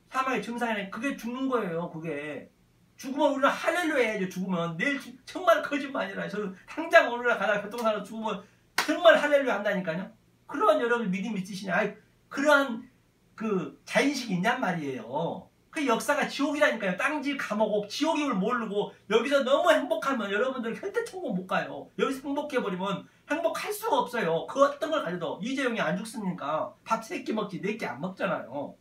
사망의 증상이라 그게 죽는 거예요. 그게. 죽으면 우리는 할렐루야 해야죠. 죽으면. 내일 정말 거짓말이라. 저는 당장 오늘날 가다가 교통사고로 죽으면 정말 할렐루야 한다니까요. 그러한 여러분 믿음 있으시냐. 아이, 그러한 그 자인식이 있냔 말이에요. 그 역사가 지옥이라니까요. 땅지 감옥 지옥임을 모르고 여기서 너무 행복하면 여러분들 현대천국 못 가요. 여기서 행복해버리면 행복할 수가 없어요. 그 어떤 걸 가져도. 이재용이 안 죽습니까? 밥 3끼 먹지 4끼 안 먹잖아요.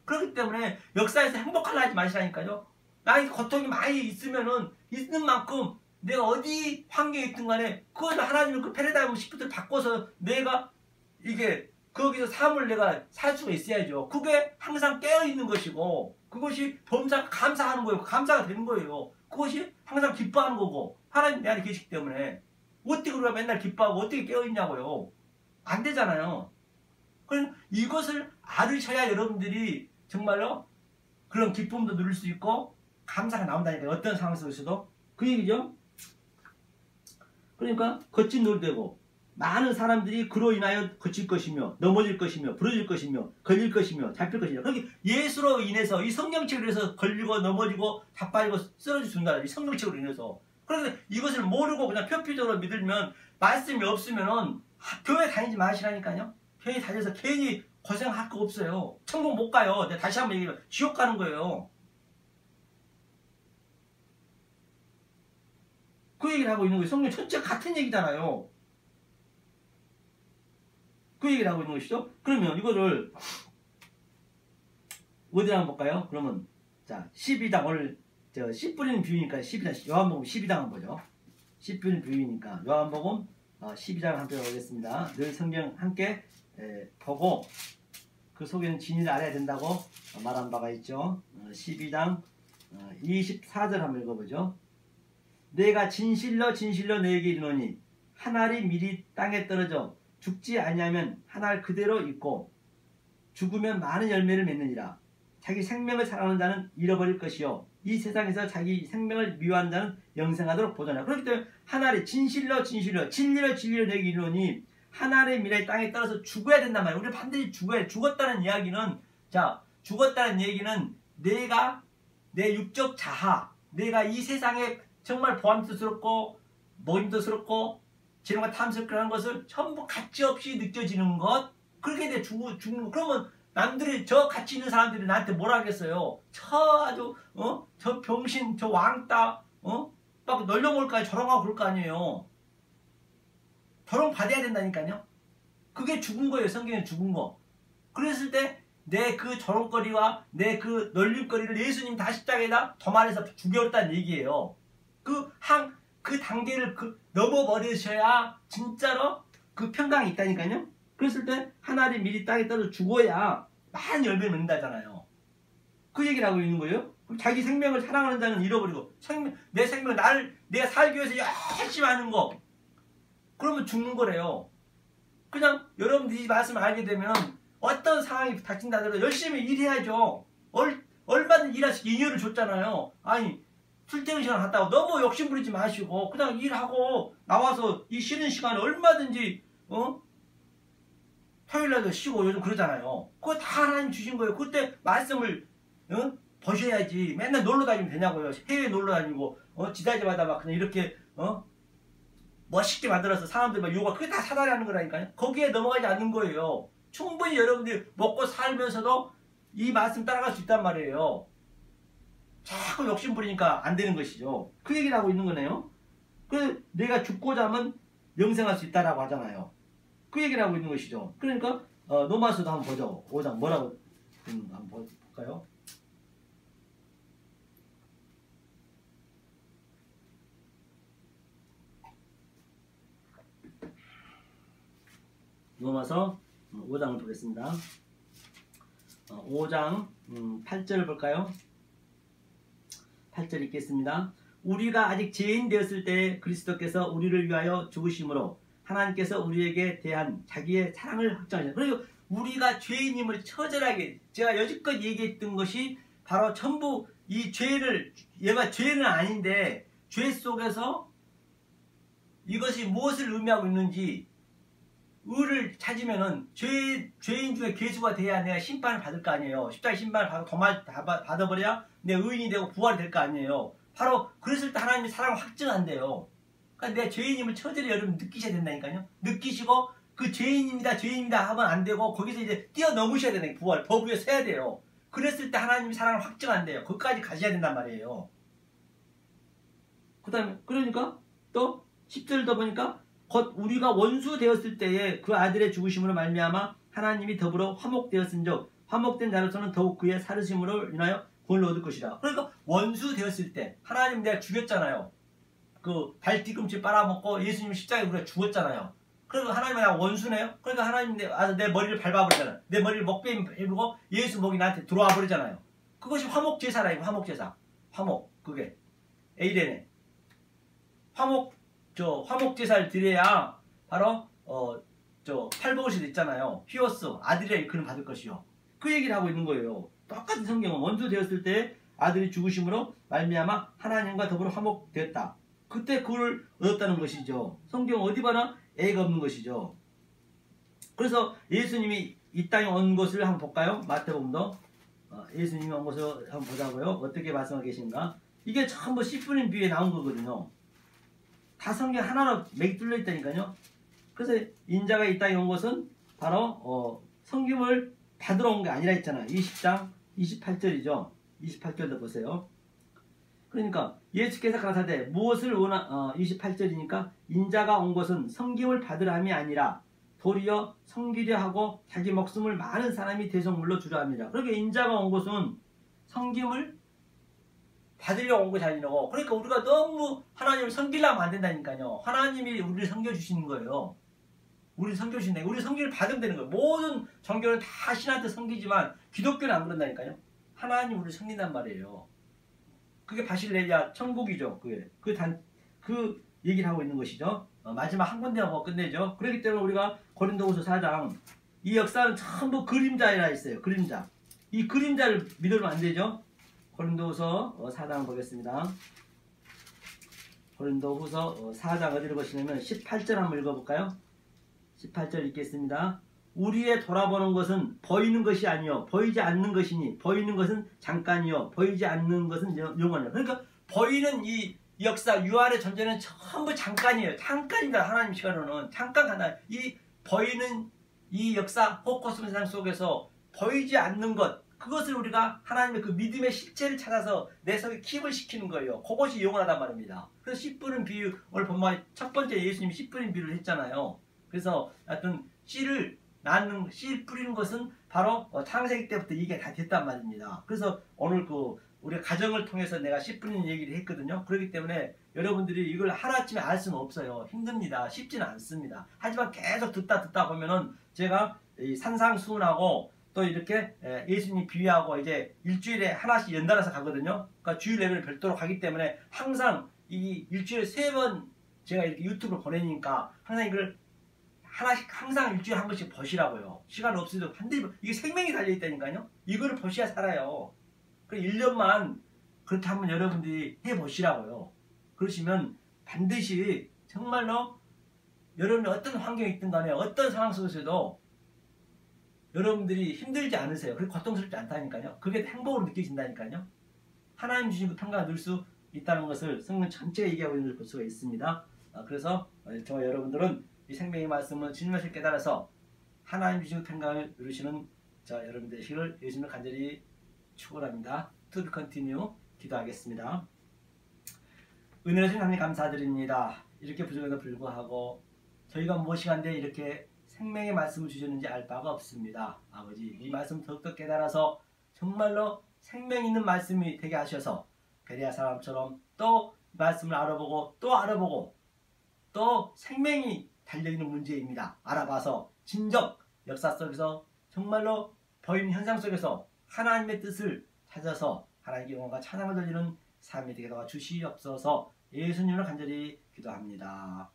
그렇기 때문에 역사에서 행복하려 하지 마시라니까요. 나의 고통이 많이 있으면은 있는 만큼 내가 어디 환경에 있든 간에 그걸 하나님은 그 패러다임 시프트를 바꿔서 내가 이게 거기서 삶을 내가 살 수가 있어야죠. 그게 항상 깨어있는 것이고 그것이 범사가 감사하는 거예요. 감사가 되는 거예요. 그것이 항상 기뻐하는 거고 하나님 내 안에 계시기 때문에 어떻게 그러면 맨날 기뻐하고 어떻게 깨어있냐고요. 안 되잖아요. 그럼 이것을 알으셔야 여러분들이 정말로 그런 기쁨도 누릴 수 있고 감사가 나온다니까요. 어떤 상황 속에서도. 그 얘기죠. 그러니까 거친 놀되고 많은 사람들이 그로 인하여 거칠 것이며 넘어질 것이며 부러질 것이며 걸릴 것이며 잡힐 것이며 그렇게 예수로 인해서 이 성령책으로 인해서 걸리고 넘어지고 자빠지고 쓰러져 준다. 이 성령책으로 인해서. 그런데 이것을 모르고 그냥 표피적으로 믿으면 말씀이 없으면은 교회 다니지 마시라니까요. 교회 다녀서 괜히 고생할 거 없어요. 천국 못 가요. 내가 다시 한번 얘기해요. 지옥 가는 거예요. 그 얘기를 하고 있는 거예요. 성령 전체 같은 얘기잖아요. 그 얘기를 하고 있는 것이죠. 그러면 이거를 어디다 한번 볼까요? 그러면 자 12장 오늘 씨 뿌리는 비유니까 12장 요한복음 12장 한번 보죠. 씨 뿌리는 비유니까 요한복음 12장 한번 보겠습니다. 늘 성경 함께 보고 그 속에는 진리를 알아야 된다고 말한 바가 있죠. 12장 24절 한번 읽어보죠. 내가 진실로 너에게 이르노니 한 알이 미리 땅에 떨어져 죽지 아니하면 한 알 그대로 있고 죽으면 많은 열매를 맺느니라. 자기 생명을 사랑하는 자는 잃어버릴 것이요 이 세상에서 자기 생명을 미워하는 자는 영생하도록 보존하라. 그렇기 때문에 한 알이 진리로 너에게 이르노니 한 알의 미래 땅에 떨어져 죽어야 된단 말이에요. 우리 반드시 죽어야 돼. 죽었다는 이야기는 죽었다는 얘기는 내가 내 육적 자아 내가 이 세상에 정말 보암스럽고 모임도스럽고 지름과 탐스럽게 것을 전부 가치없이 느껴지는 것 그렇게 돼 죽는 거. 그러면 남들이 저 가치 있는 사람들이 나한테 뭐라 하겠어요. 저 아주 저 병신 저 왕따 막 널려먹을까 저런하고 그럴 거 아니에요. 저런 받아야 된다니까요. 그게 죽은 거예요. 성경에 죽은 거. 그랬을 때 내 그 저런거리와 내 그 널림거리를 예수님 다 십자가에다 도말해서 죽여버렸다는 얘기예요. 그 단계를 넘어버리셔야 진짜로 그 평강이 있다니까요. 그랬을 때 한 알이 미리 땅에 떨어져 죽어야 많은 열매를 맺는다잖아요. 그 얘기를 하고 있는 거예요. 자기 생명을 사랑하는 자는 잃어버리고 내 생명 내가 살기 위해서 열심히 하는 거 그러면 죽는 거래요. 그냥 여러분들이 이 말씀을 알게 되면 어떤 상황이 닥친다 하더라도 열심히 일해야죠. 얼마든지 일하시고 인연을 줬잖아요. 아니 출퇴근 시간 갔다고 너무 욕심부리지 마시고 그냥 일하고 나와서 이 쉬는 시간에 얼마든지 토요일날도 쉬고 요즘 그러잖아요. 그거 다 하나님 주신 거예요. 그때 말씀을 보셔야지. 맨날 놀러 다니면 되냐고요. 해외 놀러 다니고 지다지마다 막 그냥 이렇게 멋있게 만들어서 사람들 막 요가 그게 다 사다리 하는 거라니까요. 거기에 넘어가지 않는 거예요. 충분히 여러분들이 먹고 살면서도 이 말씀 따라갈 수 있단 말이에요. 자꾸 욕심 부리니까 안 되는 것이죠. 그 얘기를 하고 있는 거네요. 내가 죽고자 하면 영생할 수 있다라고 하잖아요. 그 얘기를 하고 있는 것이죠. 그러니까 로마서도 한번 보죠. 5장 뭐라고 한번 볼까요? 로마서 5장을 보겠습니다. 5장 8절을 볼까요? 8절 읽겠습니다. 우리가 아직 죄인 되었을 때 그리스도께서 우리를 위하여 죽으심으로 하나님께서 우리에게 대한 자기의 사랑을 확정하셨다. 그리고 우리가 죄인임을 처절하게 제가 여지껏 얘기했던 것이 바로 전부 이 죄를 얘가 죄는 아닌데 죄 속에서 이것이 무엇을 의미하고 있는지 의를 찾으면은 죄인 중에 괴수가 돼야 내가 심판을 받을 거 아니에요. 십자가 심판을 받아버려야 내 의인이 되고 부활이 될 거 아니에요. 바로 그랬을 때 하나님이 사랑을 확증한대요. 그러니까 내 죄인임을 처절히 여러분 느끼셔야 된다니까요. 느끼시고 그 죄인입니다 하면 안 되고 거기서 이제 뛰어넘으셔야 되는 부활 법 위에 서야 돼요. 그랬을 때 하나님이 사랑을 확증한대요. 거기까지 가셔야 된단 말이에요. 그 다음에 그러니까 또 10절 더 보니까 곧 우리가 원수 되었을 때에 그 아들의 죽으심으로 말미암아 하나님이 더불어 화목되었은즉 화목된 자로서는 더욱 그의 살으심으로 인하여 구원을 얻을 것이라. 그러니까 원수 되었을 때 하나님 내가 죽였잖아요. 그 발뒤꿈치 빨아먹고 예수님 십자가에 우리가 죽었잖아요. 그러니까 하나님이 나 원수네요. 그러니까 하나님 내 머리를 밟아버리잖아요. 내 머리를 먹뱀이 밟고 예수 목이 나한테 들어와 버리잖아요. 그것이 화목제사라. 이거 화목제사. 화목 그게 에이레네. 화목제사를 드려야 바로 팔복을시도 있잖아요. 히오스 아들이라 일컬음 받을 것이요. 그 얘기를 하고 있는 거예요. 똑같은 성경은 원수 되었을 때 아들이 죽으심으로 말미암아 하나님과 더불어 화목되었다. 그때 그걸 얻었다는 것이죠. 성경 어디 봐나 애가 없는 것이죠. 그래서 예수님이 이 땅에 온 것을 한번 볼까요? 마태복음도 예수님이 온 것을 한번 보자고요. 어떻게 말씀하고 계신가? 이게 전부 씨 뿌린 비유에 나온 거거든요. 다 성경 하나로 맥이 뚫려 있다니까요. 그래서 인자가 이 땅에 온 것은 바로 성김을 받으러 온 게 아니라 했잖아요. 20장 28절이죠. 28절도 보세요. 그러니까 예수께서 가라사대 무엇을 28절이니까 인자가 온 것은 성김을 받으려 함이 아니라 도리어 섬기려 하고 자기 목숨을 많은 사람이 대성물로 주려 함이라. 그러니까 인자가 온 것은 성김을 받으려고 온 것이 아니라고. 그러니까 우리가 너무 하나님을 섬기려면 안 된다니까요. 하나님이 우리를 섬겨주시는 거예요. 우리를 섬겨주시는 거예요. 우리 섬기를 받으면 되는 거예요. 모든 종교는 다 신한테 섬기지만 기독교는 안 그런다니까요. 하나님 우리를 섬긴단 말이에요. 그게 바실레야 천국이죠. 그 얘기를 하고 있는 것이죠. 마지막 한 군데 하고 끝내죠. 그렇기 때문에 우리가 고린도후서 4장 이 역사는 전부 그림자라 했어요. 그림자. 이 그림자를 믿으면 안 되죠. 고린도후서 4장 보겠습니다. 고린도후서 4장 어디를 보시냐면 18절 한번 읽어볼까요? 18절 읽겠습니다. 우리의 돌아보는 것은 보이는 것이 아니요 보이지 않는 것이니 보이는 것은 잠깐이요 보이지 않는 것은 영원이요. 그러니까 보이는 이 역사 유한의 존재는 전부 잠깐이에요. 잠깐이다. 하나님 시간으로는 잠깐 간다. 이 보이는 이 역사 호코스모 세상 속에서 보이지 않는 것 그것을 우리가 하나님의 그 믿음의 실체를 찾아서 내 속에 킵을 시키는 거예요. 그것이 영원하단 말입니다. 그래서 씨 뿌린 비유 오늘 본문 첫 번째 예수님이 씨 뿌린 비유를 했잖아요. 그래서 하여튼 씨를 낳는 씨 뿌리는 것은 바로 창세기 때부터 이게 다 됐단 말입니다. 그래서 오늘 우리 가정을 통해서 내가 씨 뿌리는 얘기를 했거든요. 그렇기 때문에 여러분들이 이걸 하루아침에 알 수는 없어요. 힘듭니다. 쉽지는 않습니다. 하지만 계속 듣다 보면은 제가 이 산상수훈하고 또 이렇게 예수님 비유하고 이제 일주일에 하나씩 연달아서 가거든요. 그러니까 주일 예배를 별도로 가기 때문에 항상 이 일주일에 3번 제가 이렇게 유튜브를 보내니까 항상 이걸 하나씩 항상 일주일에 한 번씩 보시라고요. 시간 없어도 반드시 이게 생명이 달려있다니까요. 이거를 보셔야 살아요. 그 1년만 그렇게 한번 여러분들이 해보시라고요. 그러시면 반드시 정말로 여러분이 어떤 환경에 있든 간에 어떤 상황 속에서도 여러분들이 힘들지 않으세요. 그리고 고통스럽지 않다니까요. 그게 행복으로 느껴진다니까요. 하나님 주신 그 평강을 누릴 수 있다는 것을 성경 전체가 얘기하고 있는 것을 볼 수가 있습니다. 그래서 저와 여러분들은 이 생명의 말씀을 진실을 깨달아서 하나님 주신 그 평강을 누리시는 여러분 되시기를 예수님을 간절히 축원합니다. To be continue 기도하겠습니다. 은혜를 주신 하나님 감사드립니다. 이렇게 부족에도 불구하고 저희가 무엇인데 이렇게 생명의 말씀을 주셨는지 알 바가 없습니다. 아버지 이 말씀 더욱더 깨달아서 정말로 생명 있는 말씀이 되게 하셔서 베레아 사람처럼 또 말씀을 알아보고 또 생명이 달려있는 문제입니다. 알아봐서 진정 역사 속에서 정말로 보이는 현상 속에서 하나님의 뜻을 찾아서 하나님의 영광과 찬양을 돌리는 삶이 되게 도와 주시옵소서. 예수님을 간절히 기도합니다.